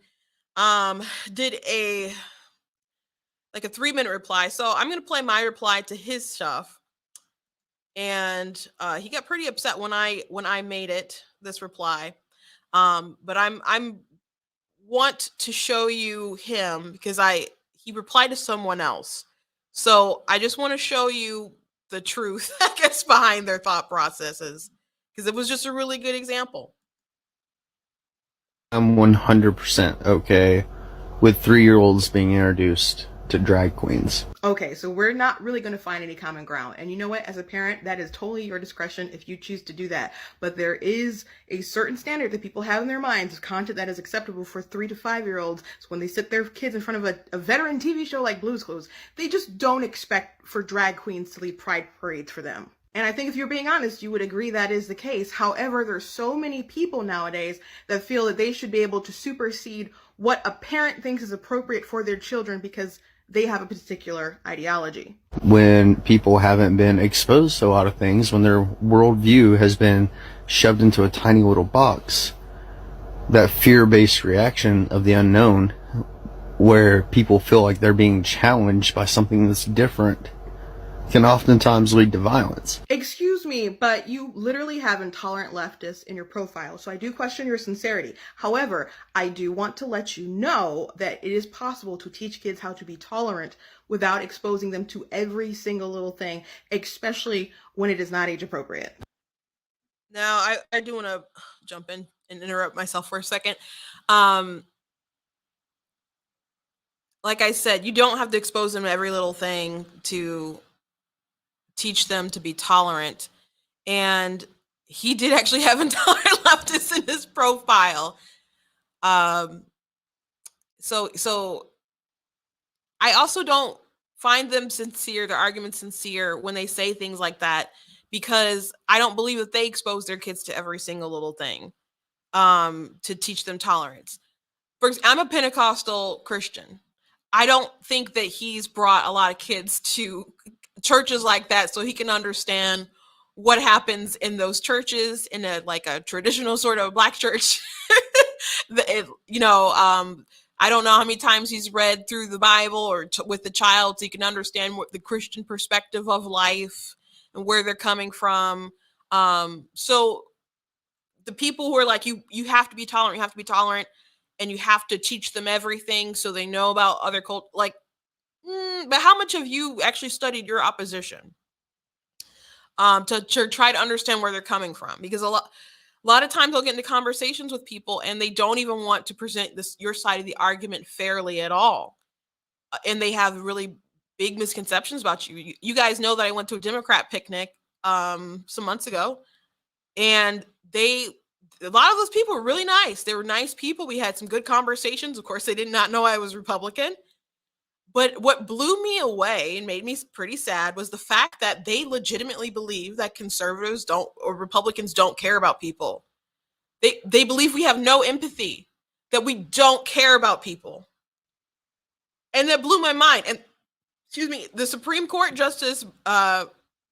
did a 3-minute reply. So I'm going to play my reply to his stuff. And he got pretty upset when I made this reply. But I'm want to show you him because he replied to someone else. So I just want to show you the truth, I guess, behind their thought processes, because it was just a really good example. I'm 100% okay with 3-year-olds being introduced to drag queens. Okay, so we're not really going to find any common ground. And you know what? As a parent, that is totally your discretion if you choose to do that. But there is a certain standard that people have in their minds of content that is acceptable for 3 to 5-year-olds. So when they sit their kids in front of a veteran TV show like Blue's Clues, they just don't expect for drag queens to lead pride parades for them. And I think if you're being honest, you would agree that is the case. However, there's so many people nowadays that feel that they should be able to supersede what a parent thinks is appropriate for their children because they have a particular ideology. When people haven't been exposed to a lot of things, when their worldview has been shoved into a tiny little box, that fear-based reaction of the unknown, where people feel like they're being challenged by something that's different, can oftentimes lead to violence. Excuse me, but you literally have intolerant leftists in your profile, so I do question your sincerity. However, I do want to let you know that it is possible to teach kids how to be tolerant without exposing them to every single little thing, especially when it is not age appropriate. Now, I do want to jump in and interrupt myself for a second. Like I said, you don't have to expose them to every little thing to teach them to be tolerant. And he did actually have intolerant leftists in his profile. So I also don't find them sincere, their arguments sincere when they say things like that, because I don't believe that they expose their kids to every single little thing to teach them tolerance. I'm a Pentecostal Christian. I don't think that he's brought a lot of kids to churches like that so he can understand what happens in those churches in a traditional sort of Black church. I don't know how many times he's read through the Bible or with the child so he can understand what the Christian perspective of life and where they're coming from. So the people who are like, you have to be tolerant, and you have to teach them everything so they know about other cultures. But how much have you actually studied your opposition to try to understand where they're coming from? Because a lot of times I'll get into conversations with people and they don't even want to present your side of the argument fairly at all. And they have really big misconceptions about you. You guys know that I went to a Democrat picnic some months ago, and a lot of those people were really nice. They were nice people. We had some good conversations. Of course, they did not know I was Republican. But what blew me away and made me pretty sad was the fact that they legitimately believe that conservatives or Republicans don't care about people. They believe we have no empathy, that we don't care about people. And that blew my mind. And excuse me, the Supreme Court Justice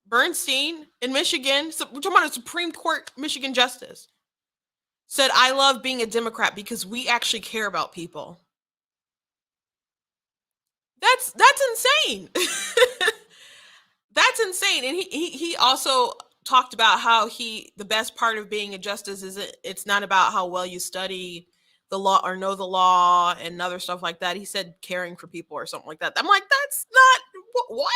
Bernstein in Michigan, so we're talking about a Supreme Court Michigan justice, said, "I love being a Democrat because we actually care about people." That's insane. That's insane. And he also talked about how the best part of being a justice is it's not about how well you study the law or know the law and other stuff like that. He said caring for people or something like that. I'm like, that's not what?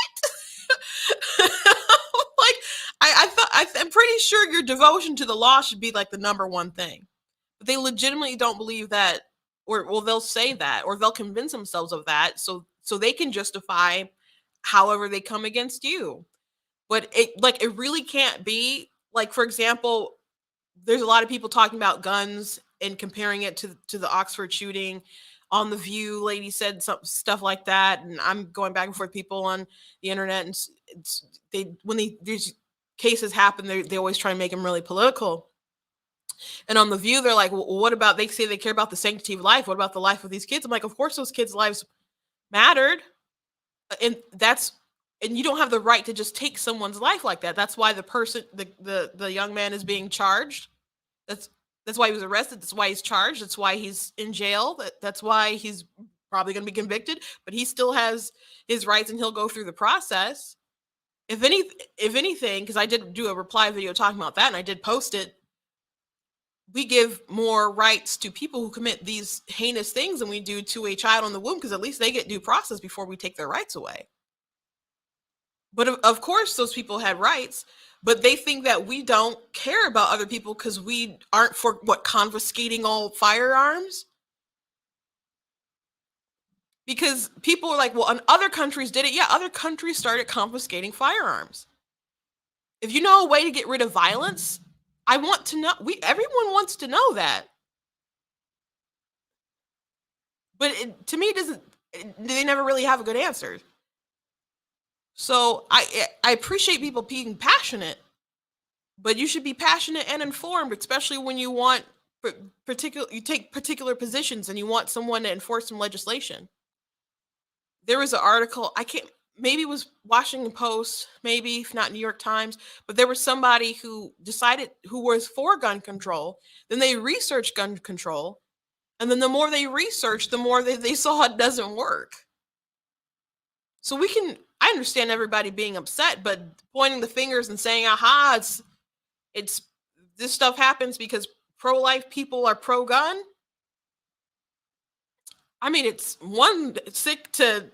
I'm pretty sure your devotion to the law should be like the number one thing. But they legitimately don't believe that, or they'll say that, or they'll convince themselves of that so they can justify however they come against you. But it really can't be. Like, for example, there's a lot of people talking about guns and comparing it to the Oxford shooting. On The View, lady said some stuff like that, and I'm going back and forth with people on the internet, and when these cases happen, they always try and make them really political. And on The View, they're like, well, what about, they say they care about the sanctity of life. What about the life of these kids? I'm like, of course those kids' lives mattered. And you don't have the right to just take someone's life like that. That's why the young man is being charged. That's why he was arrested. That's why he's charged. That's why he's in jail. That's why he's probably going to be convicted, but he still has his rights and he'll go through the process. If anything, because I did do a reply video talking about that and I did post it, we give more rights to people who commit these heinous things than we do to a child in the womb, because at least they get due process before we take their rights away. But of course, those people had rights, but they think that we don't care about other people because we aren't for what, confiscating all firearms? Because people are like, well, and other countries did it. Yeah, other countries started confiscating firearms. If you know a way to get rid of violence, I want to know. Everyone wants to know that. But to me, it doesn't. They never really have a good answer. So I appreciate people being passionate, but you should be passionate and informed, especially when you want you take particular positions and you want someone to enforce some legislation. There was an article, I can't, maybe it was Washington Post, maybe if not New York Times, but there was somebody who decided, who was for gun control. Then they researched gun control, and then the more they researched, the more they saw it doesn't work. So I understand everybody being upset, but pointing the fingers and saying, aha, it's this stuff happens because pro-life people are pro-gun. I mean, it's sick to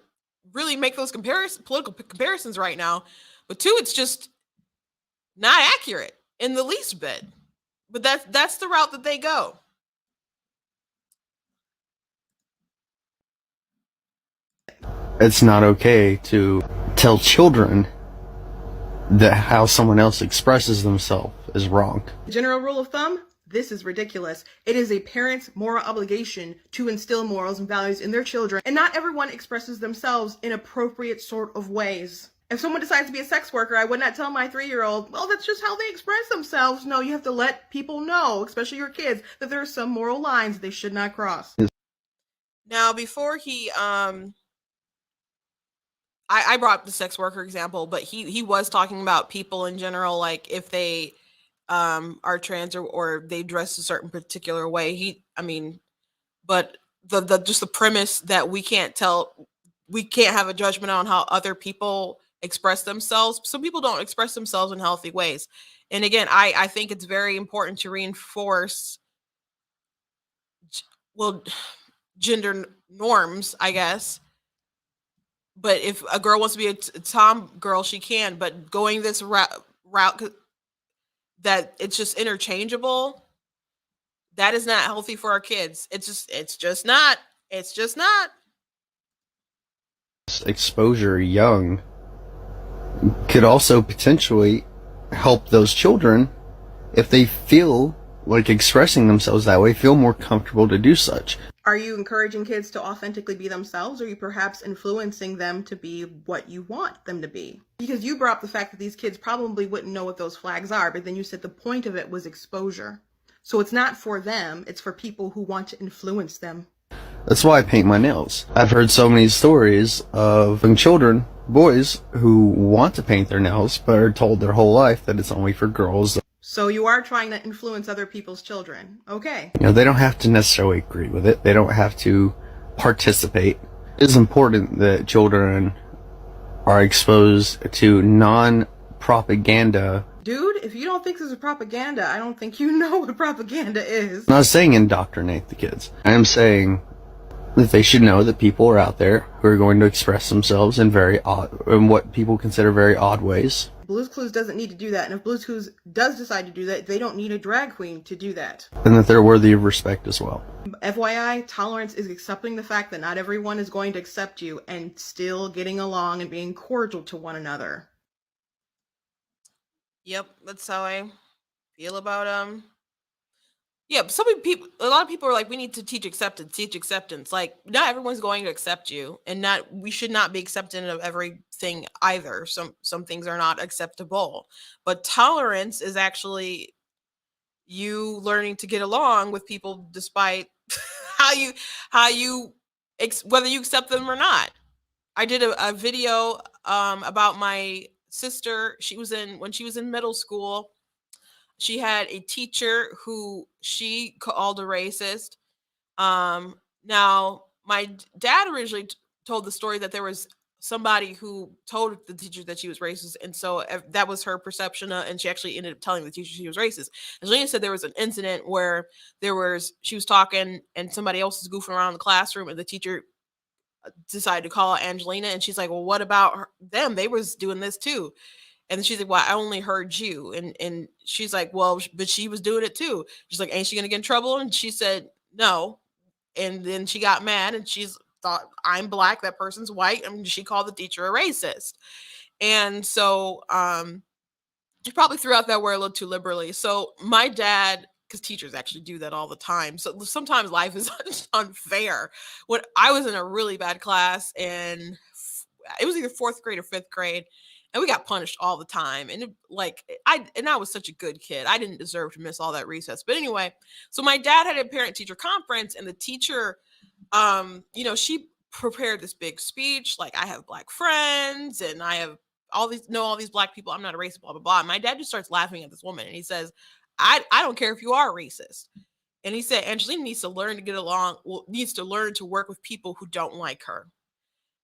really make those political comparisons right now, but two, it's just not accurate in the least bit. But that's the route that they go. It's not okay to tell children that how someone else expresses themselves is wrong. General rule of thumb, this is ridiculous. It is a parent's moral obligation to instill morals and values in their children, and not everyone expresses themselves in appropriate sort of ways. If someone decides to be a sex worker, I would not tell my 3-year-old, well, that's just how they express themselves. No, you have to let people know, especially your kids, that there are some moral lines they should not cross. Now, before he I brought up the sex worker example, but he was talking about people in general, like if they are trans or they dress a certain particular way. But the just the premise that we can't have a judgment on how other people express themselves. Some people don't express themselves in healthy ways. And again, I think it's very important to reinforce gender norms, I guess. But if a girl wants to be a tom girl, she can. But going this route that it's just interchangeable, that is not healthy for our kids. It's just not. It's just not. Exposure young could also potentially help those children, if they feel like expressing themselves that way, feel more comfortable to do such. Are you encouraging kids to authentically be themselves, or are you perhaps influencing them to be what you want them to be? Because you brought up the fact that these kids probably wouldn't know what those flags are, but then you said the point of it was exposure. So it's not for them, it's for people who want to influence them. That's why I paint my nails. I've heard so many stories of young children, boys, who want to paint their nails, but are told their whole life that it's only for girls. So you are trying to influence other people's children. Okay. You know, they don't have to necessarily agree with it. They don't have to participate. It is important that children are exposed to non-propaganda. Dude, if you don't think this is propaganda, I don't think you know what propaganda is. I'm not saying indoctrinate the kids. I am saying that they should know that people are out there who are going to express themselves in what people consider very odd ways. Blue's Clues doesn't need to do that, and if Blue's Clues does decide to do that, they don't need a drag queen to do that. And that they're worthy of respect as well. FYI, tolerance is accepting the fact that not everyone is going to accept you and still getting along and being cordial to one another. Yep, that's how I feel about yeah, a lot of people are like, we need to teach acceptance. Like, not everyone's going to accept you, and we should not be accepting of everything either. Some things are not acceptable, but tolerance is actually you learning to get along with people despite whether you accept them or not. I did a video about my sister. When she was in middle school, she had a teacher who she called a racist. Now, my dad originally told the story that there was somebody who told the teacher that she was racist, and so that was her perception, and she actually ended up telling the teacher she was racist. Angelina said there was an incident where she was talking, and somebody else was goofing around in the classroom, and the teacher decided to call out Angelina, and she's like, well, what about them? They was doing this too. And then she's like, well, I only heard you. And she's like, well, but she was doing it too. She's like, ain't she gonna get in trouble? And she said, no. And then she got mad, and she's thought, I'm black, that person's white, and she called the teacher a racist. And so she probably threw out that word a little too liberally. So my dad, because teachers actually do that all the time. So sometimes life is unfair. When I was in a really bad class, and it was either fourth grade or fifth grade, and we got punished all the time. And I was such a good kid. I didn't deserve to miss all that recess. But anyway, so my dad had a parent teacher conference, and the teacher, she prepared this big speech, like, I have black friends, and I have all these black people. I'm not a racist, blah, blah, blah. And my dad just starts laughing at this woman, and he says, I don't care if you are racist. And he said, Angelina needs to learn to get along, needs to learn to work with people who don't like her.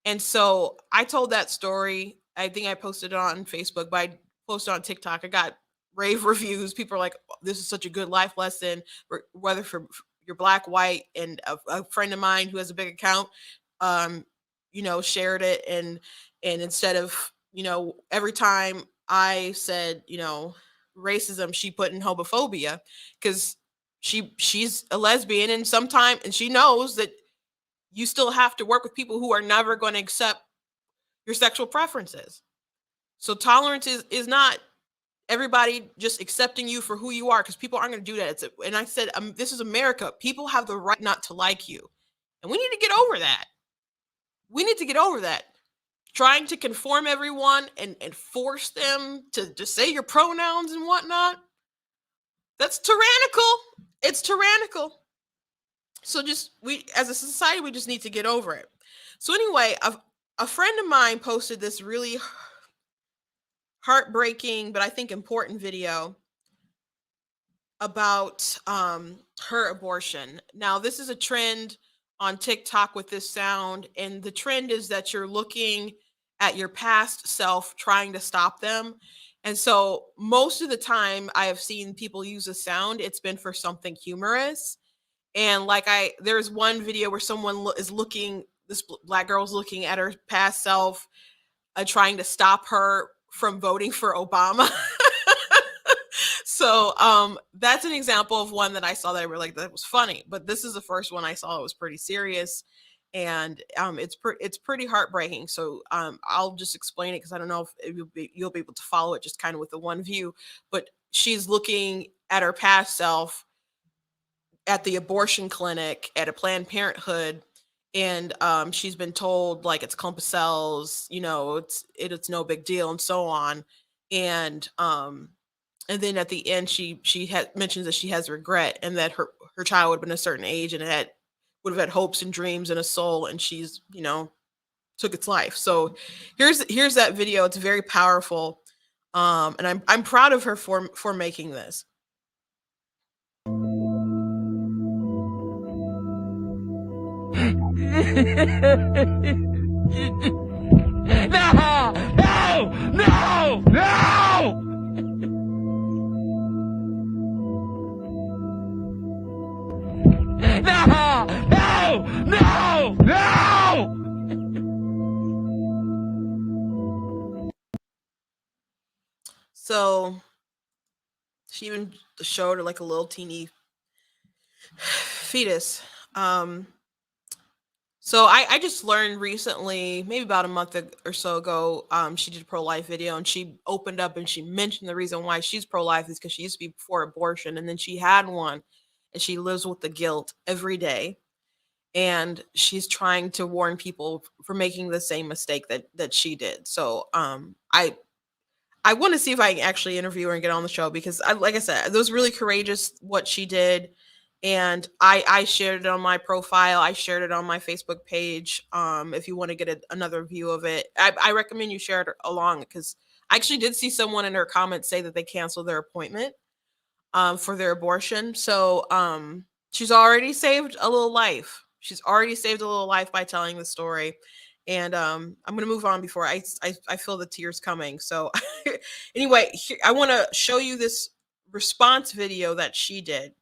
And so I told that story. I think I posted it on Facebook, but I posted on TikTok. I got rave reviews. People are like, this is such a good life lesson, whether for you're black, white. And a friend of mine who has a big account, shared it. And instead of, every time I said, racism, she put in homophobia, because she's a lesbian, and she knows that you still have to work with people who are never going to accept your sexual preferences. So tolerance is not everybody just accepting you for who you are, because people aren't going to do that. And I said, this is America. People have the right not to like you. And we need to get over that. We need to get over that. Trying to conform everyone and force them to just say your pronouns and whatnot. That's tyrannical. It's tyrannical. So we, as a society, we just need to get over it. So anyway, a friend of mine posted this really heartbreaking, but I think important video about her abortion. Now, this is a trend on TikTok with this sound, and the trend is that you're looking at your past self trying to stop them. And so most of the time I have seen people use a sound, it's been for something humorous. And there's one video where someone is looking, this black girl's looking at her past self, trying to stop her from voting for Obama. So that's an example of one that I saw that I really, that was funny. But this is the first one I saw that was pretty serious, and it's pretty heartbreaking. So I'll just explain it, because I don't know if you'll be able to follow it just kind of with the one view. But she's looking at her past self at the abortion clinic at a Planned Parenthood, and she's been told, like, it's a clump of cells, it's no big deal, and so on. And then at the end, she mentions that she has regret, and that her child would have been a certain age, and it would have had hopes and dreams and a soul, and she's took its life. So here's that video. It's very powerful, and I'm proud of her for making this. No! So she even showed her like a little teeny fetus. So I just learned recently, maybe about a month or so ago, she did a pro-life video, and she opened up and she mentioned the reason why she's pro-life is because she used to be for abortion, and then she had one, and she lives with the guilt every day. And she's trying to warn people for making the same mistake that she did. So I want to see if I can actually interview her and get on the show, because like I said, it was really courageous what she did. And I shared it on my profile. I shared it on my Facebook page. If you want to get another view of it, I recommend you share it along, because I actually did see someone in her comments say that they canceled their appointment for their abortion. So she's already saved a little life. She's already saved a little life by telling the story. And I'm going to move on before I feel the tears coming. So anyway, I want to show you this response video that she did.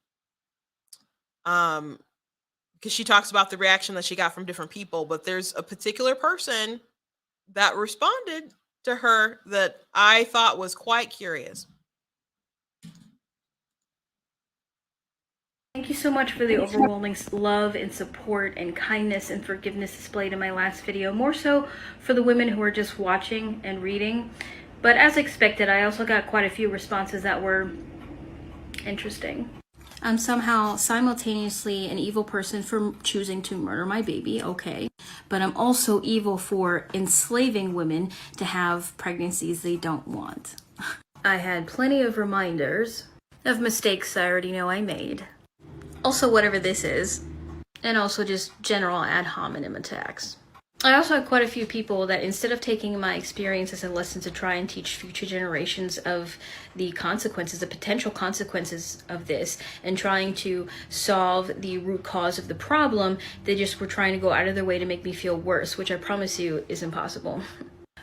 because she talks about the reaction that she got from different people, but there's a particular person that responded to her that I thought was quite curious. Thank you so much for the overwhelming love and support and kindness and forgiveness displayed in my last video, more so for the women who are just watching and reading. But as expected, I also got quite a few responses that were interesting. I'm somehow simultaneously an evil person for choosing to murder my baby, okay. But I'm also evil for enslaving women to have pregnancies they don't want. I had plenty of reminders of mistakes I already know I made. Also, whatever this is, and also just general ad hominem attacks. I also had quite a few people that, instead of taking my experience as a lesson to try and teach future generations of the consequences, the potential consequences of this, and trying to solve the root cause of the problem, they just were trying to go out of their way to make me feel worse, which I promise you is impossible.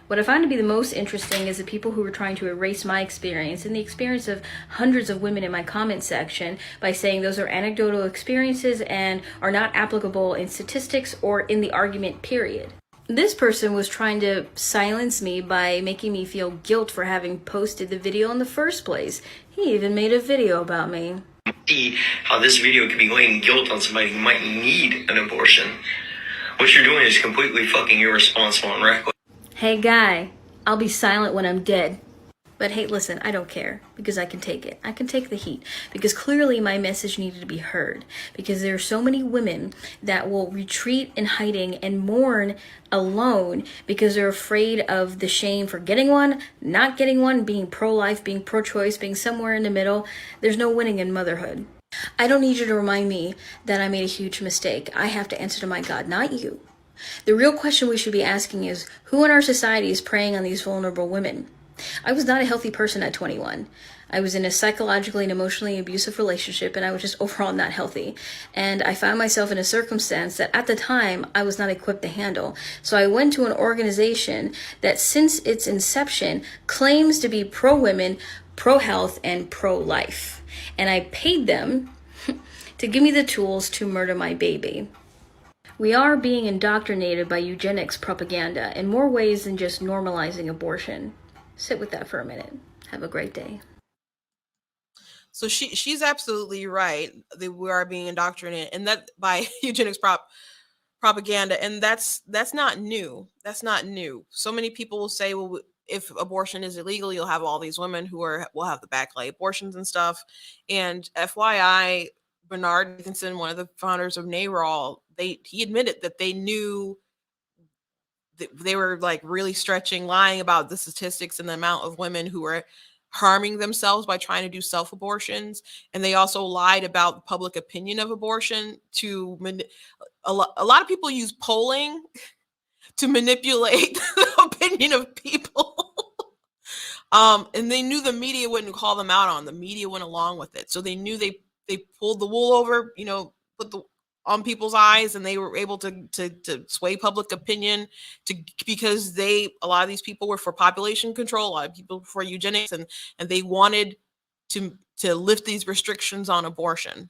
What I find to be the most interesting is the people who were trying to erase my experience and the experience of hundreds of women in my comment section by saying those are anecdotal experiences and are not applicable in statistics or in the argument, period. This person was trying to silence me by making me feel guilt for having posted the video in the first place. He even made a video about me. See how this video could be laying guilt on somebody who might need an abortion. What you're doing is completely fucking irresponsible and reckless. Hey guy, I'll be silent when I'm dead. But hey, listen, I don't care, because I can take it. I can take the heat, because clearly my message needed to be heard, because there are so many women that will retreat in hiding and mourn alone because they're afraid of the shame for getting one, not getting one, being pro-life, being pro-choice, being somewhere in the middle. There's no winning in motherhood. I don't need you to remind me that I made a huge mistake. I have to answer to my God, not you. The real question we should be asking is, who in our society is preying on these vulnerable women? I was not a healthy person at 21. I was in a psychologically and emotionally abusive relationship, and I was just overall not healthy. And I found myself in a circumstance that at the time I was not equipped to handle. So I went to an organization that since its inception claims to be pro-women, pro-health, and pro-life. And I paid them to give me the tools to murder my baby. We are being indoctrinated by eugenics propaganda in more ways than just normalizing abortion. Sit with that for a minute. Have a great day. So she's absolutely right. We are being indoctrinated, and that by eugenics propaganda, and that's not new. That's not new. So many people will say, well, if abortion is illegal, you'll have all these women who will have the backlight abortions and stuff. And FYI, Bernard Dickinson, one of the founders of NARAL, he admitted that they knew that they were like really lying about the statistics and the amount of women who were harming themselves by trying to do self-abortions. And they also lied about the public opinion of abortion a lot of people use polling to manipulate the opinion of people. And they knew the media wouldn't call them out on. The media went along with it. So they knew they pulled the wool over, on people's eyes, and they were able to sway public opinion because a lot of these people were for population control, a lot of people for eugenics, and they wanted to lift these restrictions on abortion.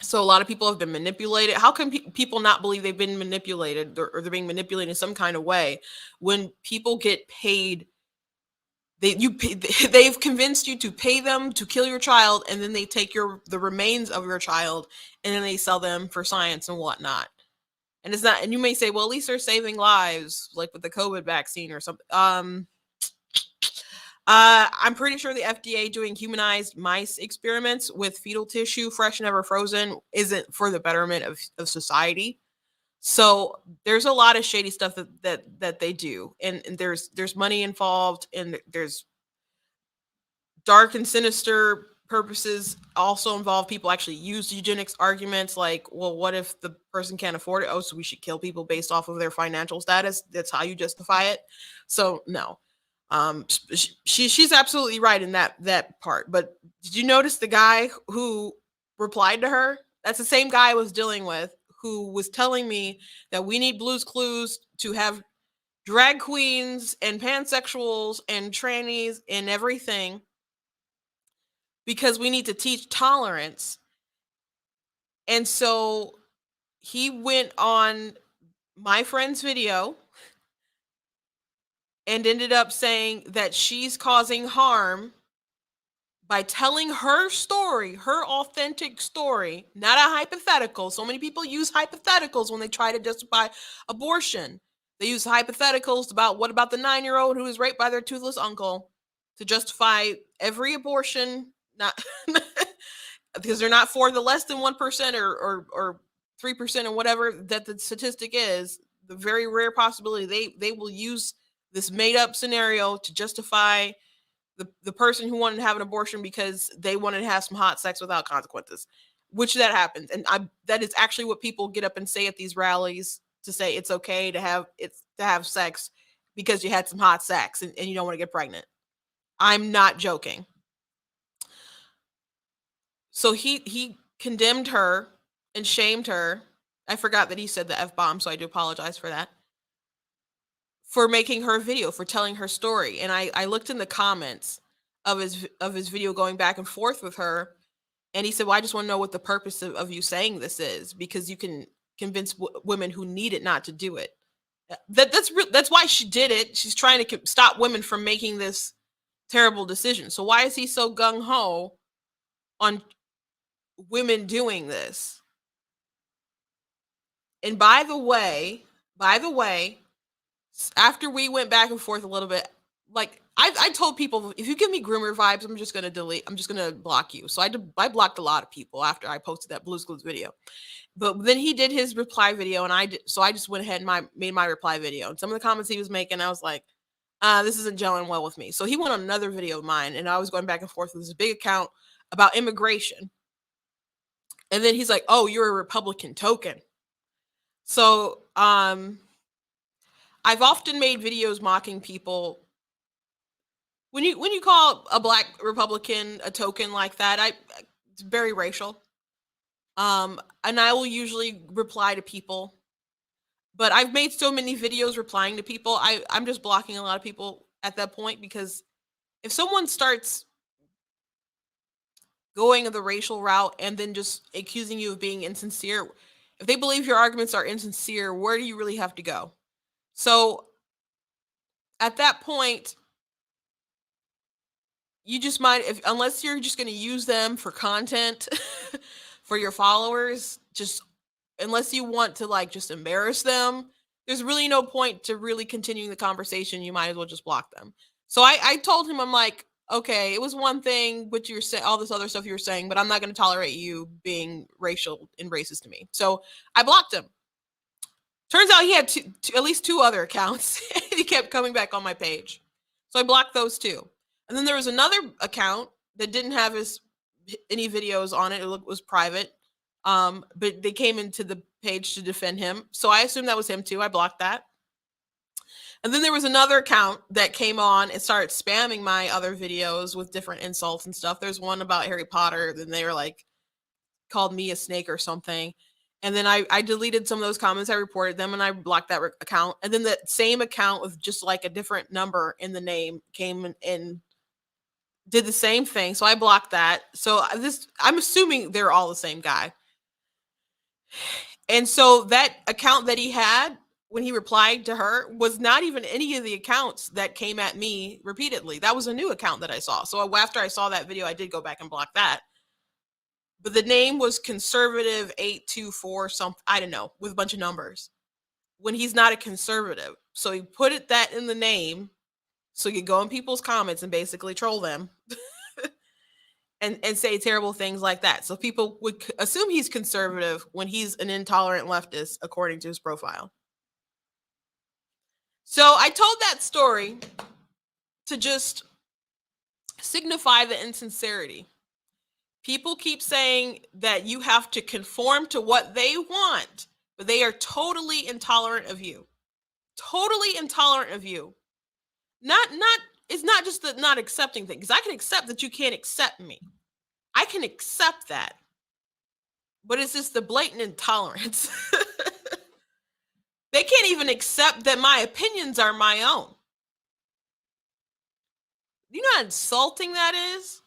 So a lot of people have been manipulated. How can people not believe they've been manipulated or they're being manipulated in some kind of way when people get paid? They've convinced you to pay them to kill your child, and then they take the remains of your child and then they sell them for science and whatnot. And it's not, and you may say, well, at least they're saving lives, like with the COVID vaccine or something. I'm pretty sure the FDA doing humanized mice experiments with fetal tissue, fresh, never frozen, isn't for the betterment of society. So there's a lot of shady stuff that they do, and there's money involved, and there's dark and sinister purposes also involved. People actually use eugenics arguments like, well, what if the person can't afford it? Oh, so we should kill people based off of their financial status. That's how you justify it. So no, she's absolutely right in that part. But did you notice the guy who replied to her? That's the same guy I was dealing with, who was telling me that we need Blue's Clues to have drag queens and pansexuals and trannies and everything because we need to teach tolerance. And so he went on my friend's video and ended up saying that she's causing harm by telling her story, her authentic story, not a hypothetical. So many people use hypotheticals when they try to justify abortion. They use hypotheticals about what about the 9-year-old who was raped by their toothless uncle to justify every abortion, not because they're not for the less than 1% or 3% or whatever that the statistic is. The very rare possibility they will use this made up scenario to justify the person who wanted to have an abortion because they wanted to have some hot sex without consequences, which that happens. And that is actually what people get up and say at these rallies, to say it's okay to have sex because you had some hot sex and you don't want to get pregnant. I'm not joking. So he condemned her and shamed her. I forgot that he said the F-bomb, so I do apologize for that. For making her video, for telling her story. And I looked in the comments of his video going back and forth with her, and he said, well, I just want to know what the purpose of you saying this is, because you can convince women who need it not to do it. That's why she did it. She's trying to stop women from making this terrible decision. So why is he so gung-ho on women doing this? And by the way, after we went back and forth a little bit, like I told people, if you give me groomer vibes, I'm just gonna block you. So I blocked a lot of people after I posted that Blue's Clues video. But then he did his reply video, and I just went ahead and made my reply video. And some of the comments he was making, I was like, this isn't gelling well with me. So he went on another video of mine, and I was going back and forth with this big account about immigration. And then he's like, oh, you're a Republican token. So I've often made videos mocking people. When you call a black Republican a token like that, it's very racial. And I will usually reply to people. But I've made so many videos replying to people, I'm just blocking a lot of people at that point, because if someone starts going the racial route and then just accusing you of being insincere, if they believe your arguments are insincere, where do you really have to go? So at that point, you just might, unless you're just going to use them for content for your followers, just unless you want to like just embarrass them, there's really no point to really continuing the conversation. You might as well just block them. So I told him, I'm like, okay, it was one thing what you're saying, all this other stuff you were saying, but I'm not going to tolerate you being racial and racist to me. So I blocked him. Turns out he had at least two other accounts. He kept coming back on my page. So I blocked those two. And then there was another account that didn't have any videos on it. It was private. But they came into the page to defend him. So I assumed that was him too. I blocked that. And then there was another account that came on and started spamming my other videos with different insults and stuff. There's one about Harry Potter. Then they were like, called me a snake or something. And then I deleted some of those comments. I reported them and I blocked that account. And then the same account with just like a different number in the name came and did the same thing. So I blocked that. So I'm assuming they're all the same guy. And so that account that he had when he replied to her was not even any of the accounts that came at me repeatedly. That was a new account that I saw. So after I saw that video, I did go back and block that. But the name was conservative 824 something, I don't know, with a bunch of numbers, when he's not a conservative. So he put that in the name so you could go in people's comments and basically troll them and say terrible things like that. So people would assume he's conservative when he's an intolerant leftist, according to his profile. So I told that story to just signify the insincerity. People keep saying that you have to conform to what they want, but they are totally intolerant of you. Totally intolerant of you. It's not just the not accepting thing, because I can accept that you can't accept me. I can accept that. But it's just the blatant intolerance. They can't even accept that my opinions are my own. You know how insulting that is?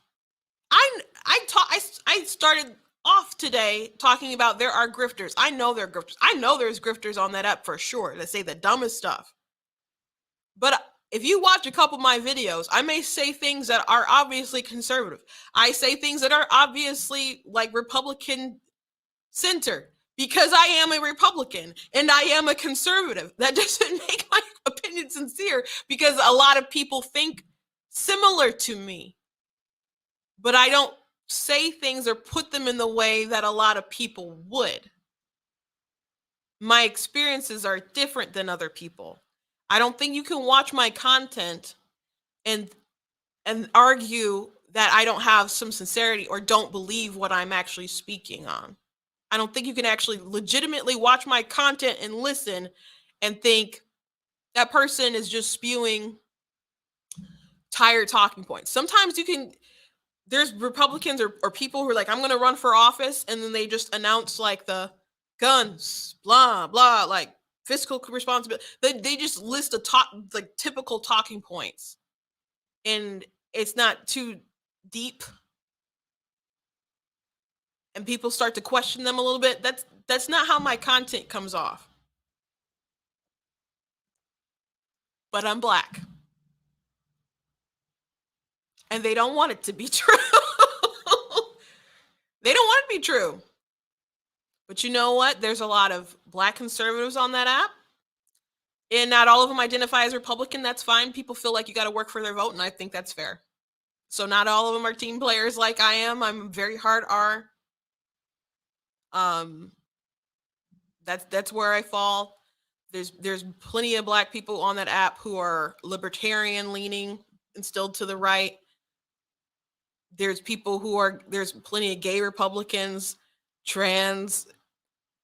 I started off today talking about there are grifters. I know there are grifters. I know there's grifters on that app for sure that say the dumbest stuff. But if you watch a couple of my videos, I may say things that are obviously conservative. I say things that are obviously like Republican center because I am a Republican and I am a conservative. That doesn't make my opinion sincere because a lot of people think similar to me. But I don't say things or put them in the way that a lot of people would. My experiences are different than other people. I don't think you can watch my content and argue that I don't have some sincerity or don't believe what I'm actually speaking on. I don't think you can actually legitimately watch my content and listen and think that person is just spewing tired talking points. Sometimes you can, there's Republicans or people who are like, I'm going to run for office. And then they just announce like the guns, blah, blah, like fiscal responsibility. They just list like typical talking points. And it's not too deep. And people start to question them a little bit. That's not how my content comes off. But I'm Black. And they don't want it to be true. They don't want it to be true. But you know what? There's a lot of Black conservatives on that app. And not all of them identify as Republican. That's fine. People feel like you got to work for their vote. And I think that's fair. So not all of them are team players like I am. I'm very hard R. That's where I fall. There's plenty of Black people on that app who are libertarian leaning and still to the right. There's plenty of gay Republicans, trans,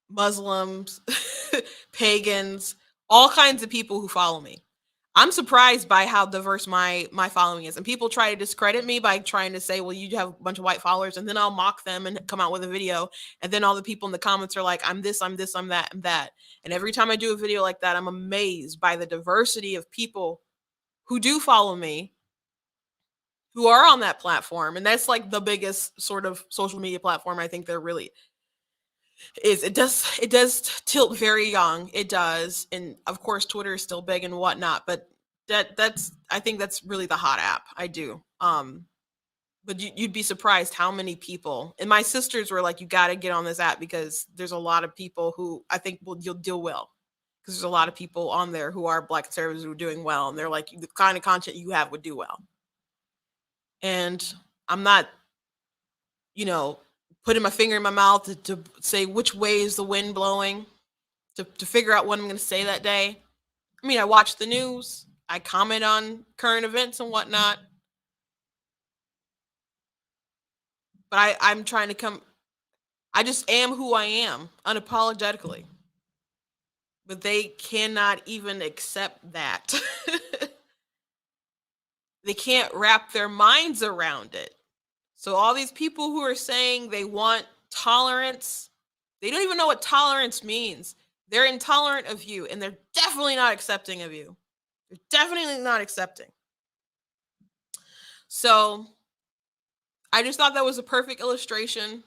Muslims, pagans, all kinds of people who follow me. I'm surprised by how diverse my following is. And people try to discredit me by trying to say, well, you have a bunch of white followers. And then I'll mock them and come out with a video. And then all the people in the comments are like, I'm this, I'm this, I'm that, I'm that. And every time I do a video like that, I'm amazed by the diversity of people who do follow me, who are on that platform. And that's like the biggest sort of social media platform I think there really is. It does tilt very young. It does. And of course, Twitter is still big and whatnot, but I think that's really the hot app. I do. But you'd be surprised how many people, and my sisters were like, you got to get on this app because there's a lot of people who I think you'll do well. Because there's a lot of people on there who are Black conservatives who are doing well. And they're like, the kind of content you have would do well. And I'm not, putting my finger in my mouth to say which way is the wind blowing, to figure out what I'm going to say that day. I mean, I watch the news. I comment on current events and whatnot. But I'm trying to I just am who I am, unapologetically. But they cannot even accept that. They can't wrap their minds around it. So all these people who are saying they want tolerance, they don't even know what tolerance means. They're intolerant of you, and they're definitely not accepting of you. They're definitely not accepting. So I just thought that was a perfect illustration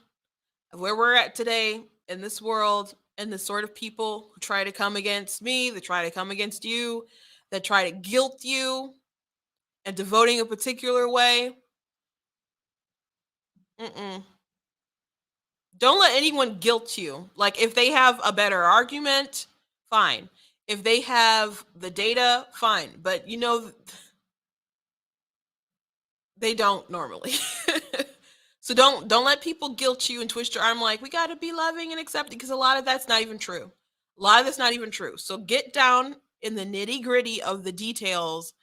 of where we're at today in this world and the sort of people who try to come against me, that try to come against you, that try to guilt you into voting a particular way. Don't let anyone guilt you. Like, if they have a better argument, fine. If they have the data, fine. But they don't normally. So don't let people guilt you and twist your arm like, we got to be loving and accepting, because a lot of that's not even true. A lot of that's not even true. So get down in the nitty gritty of the details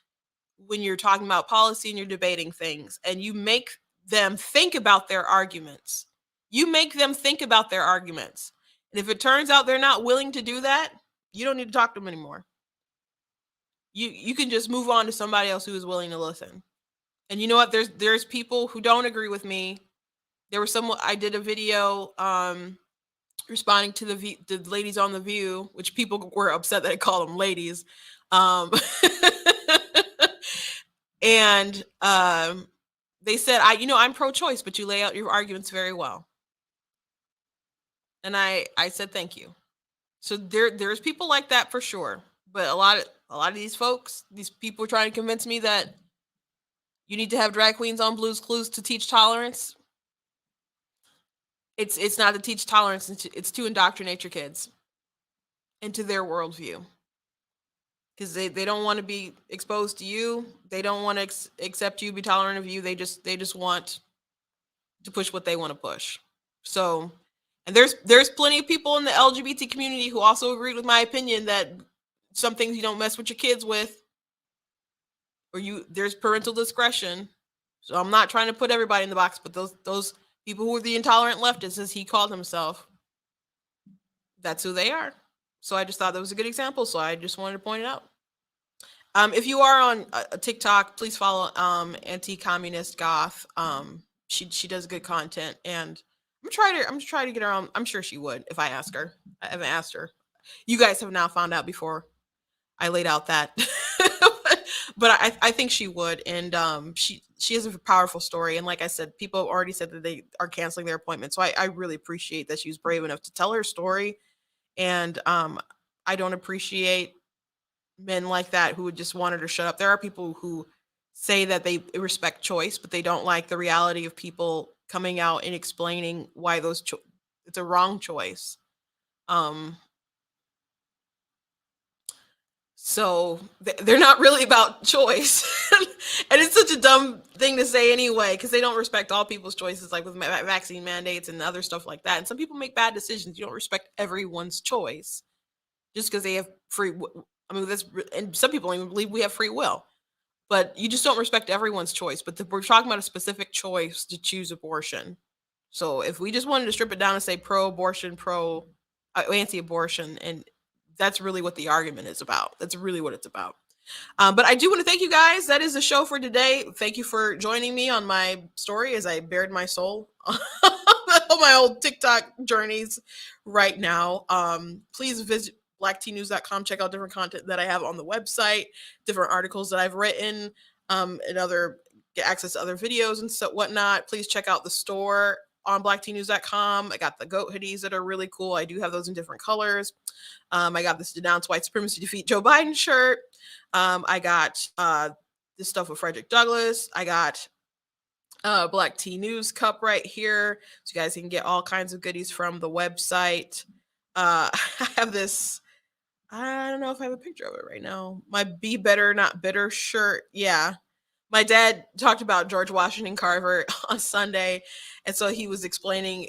when you're talking about policy and you're debating things, and you make them think about their arguments. You make them think about their arguments. And if it turns out they're not willing to do that, you don't need to talk to them anymore. You can just move on to somebody else who is willing to listen. And you know what? There's people who don't agree with me. There was I did a video responding to the ladies on The View, which people were upset that I called them ladies. And they said, I'm pro-choice, but you lay out your arguments very well. And I said thank you. So there's people like that for sure. But a lot of these folks, these people are trying to convince me that you need to have drag queens on Blue's Clues to teach tolerance. It's not to teach tolerance, it's to indoctrinate your kids into their worldview. Because they don't want to be exposed to you. They don't want to accept you, be tolerant of you. They just want to push what they want to push. So, and there's plenty of people in the LGBT community who also agreed with my opinion that some things you don't mess with your kids with, or there's parental discretion. So I'm not trying to put everybody in the box, but those people who are the intolerant leftists, as he called himself, that's who they are. So I just thought that was a good example. So I just wanted to point it out. If you are on TikTok, please follow anti-communist goth. She does good content, and I'm gonna try to get her on. I'm sure she would if I ask her. I haven't asked her. You guys have now found out before I laid out that, but I think she would, and she has a powerful story. And like I said, people have already said that they are canceling their appointment. So I really appreciate that she was brave enough to tell her story, and I don't appreciate men like that who would just want her to shut up. There are people who say that they respect choice, but they don't like the reality of people coming out and explaining why it's a wrong choice. So they're not really about choice. And it's such a dumb thing to say anyway, because they don't respect all people's choices, like with vaccine mandates and other stuff like that. And some people make bad decisions. You don't respect everyone's choice just because they have I mean, and some people don't even believe we have free will, but you just don't respect everyone's choice. But we're talking about a specific choice to choose abortion. So if we just wanted to strip it down and say pro-abortion, anti-abortion, and that's really what the argument is about. That's really what it's about. But I do want to thank you guys. That is the show for today. Thank you for joining me on my story as I bared my soul on my old TikTok journeys right now. Please visit blacktnews.com. Check out different content that I have on the website, different articles that I've written, and get access to other videos and so whatnot. Please check out the store on blacktnews.com. I got the goat hoodies that are really cool. I do have those in different colors. I got this Denounce White Supremacy, Defeat Joe Biden shirt. I got this stuff with Frederick Douglass. I got Black Tea News cup right here, so you guys can get all kinds of goodies from the website. I have this, I don't know if I have a picture of it right now, my Be Better Not Bitter shirt. Yeah, my dad talked about George Washington Carver on Sunday, and so he was explaining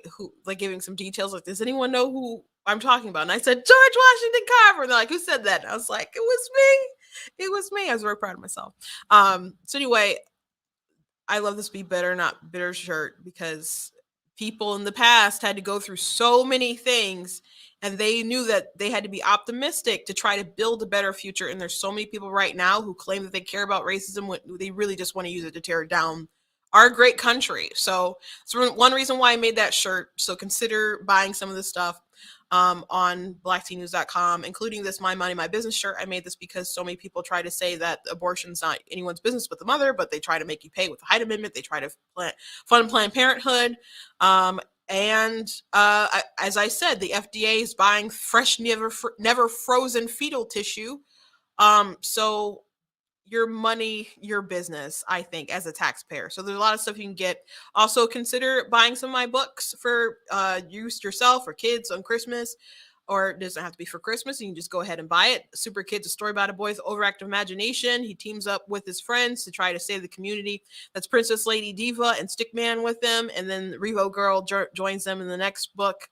giving some details, like, does anyone know who I'm talking about? And I said, George Washington Carver. And they're like, who said that? And I was like, it was me. It was me. I was very proud of myself. So anyway, I love this Be Better Not Bitter shirt because people in the past had to go through so many things, and they knew that they had to be optimistic to try to build a better future. And there's so many people right now who claim that they care about racism when they really just want to use it to tear down our great country. So it's one reason why I made that shirt. So consider buying some of this stuff on blacktnews.com, including this My Money, My Business shirt. I made this because so many people try to say that abortion's not anyone's business but the mother, but they try to make you pay with the Hyde Amendment. They try to fund Planned Parenthood. As I said, the FDA is buying fresh, never frozen fetal tissue. So your money, your business, I think, as a taxpayer. So there's a lot of stuff you can get. Also consider buying some of my books for use yourself or kids on Christmas, or it doesn't have to be for Christmas. You can just go ahead and buy it. Super Kids, a story about a boy with overactive imagination. He teams up with his friends to try to save the community. That's Princess Lady Diva and Stickman with them. And then Revo Girl joins them in the next book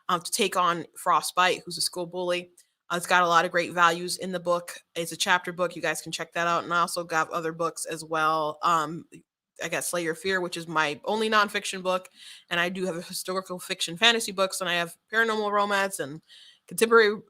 to take on Frostbite, who's a school bully. It's got a lot of great values in the book. It's a chapter book. You guys can check that out. And I also got other books as well. I got Slay Your Fear, which is my only nonfiction book. And I do have a historical fiction fantasy books. And I have paranormal romance and contemporary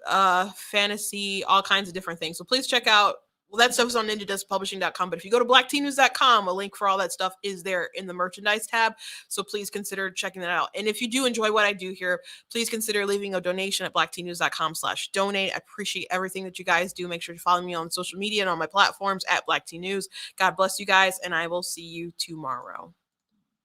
fantasy, all kinds of different things. So please check out. Well, that stuff is on ninjadustpublishing.com. But if you go to blacktnews.com, a link for all that stuff is there in the merchandise tab. So please consider checking that out. And if you do enjoy what I do here, please consider leaving a donation at blacktnews.com/donate. I appreciate everything that you guys do. Make sure to follow me on social media and on my platforms at Black Tea News. God bless you guys, and I will see you tomorrow.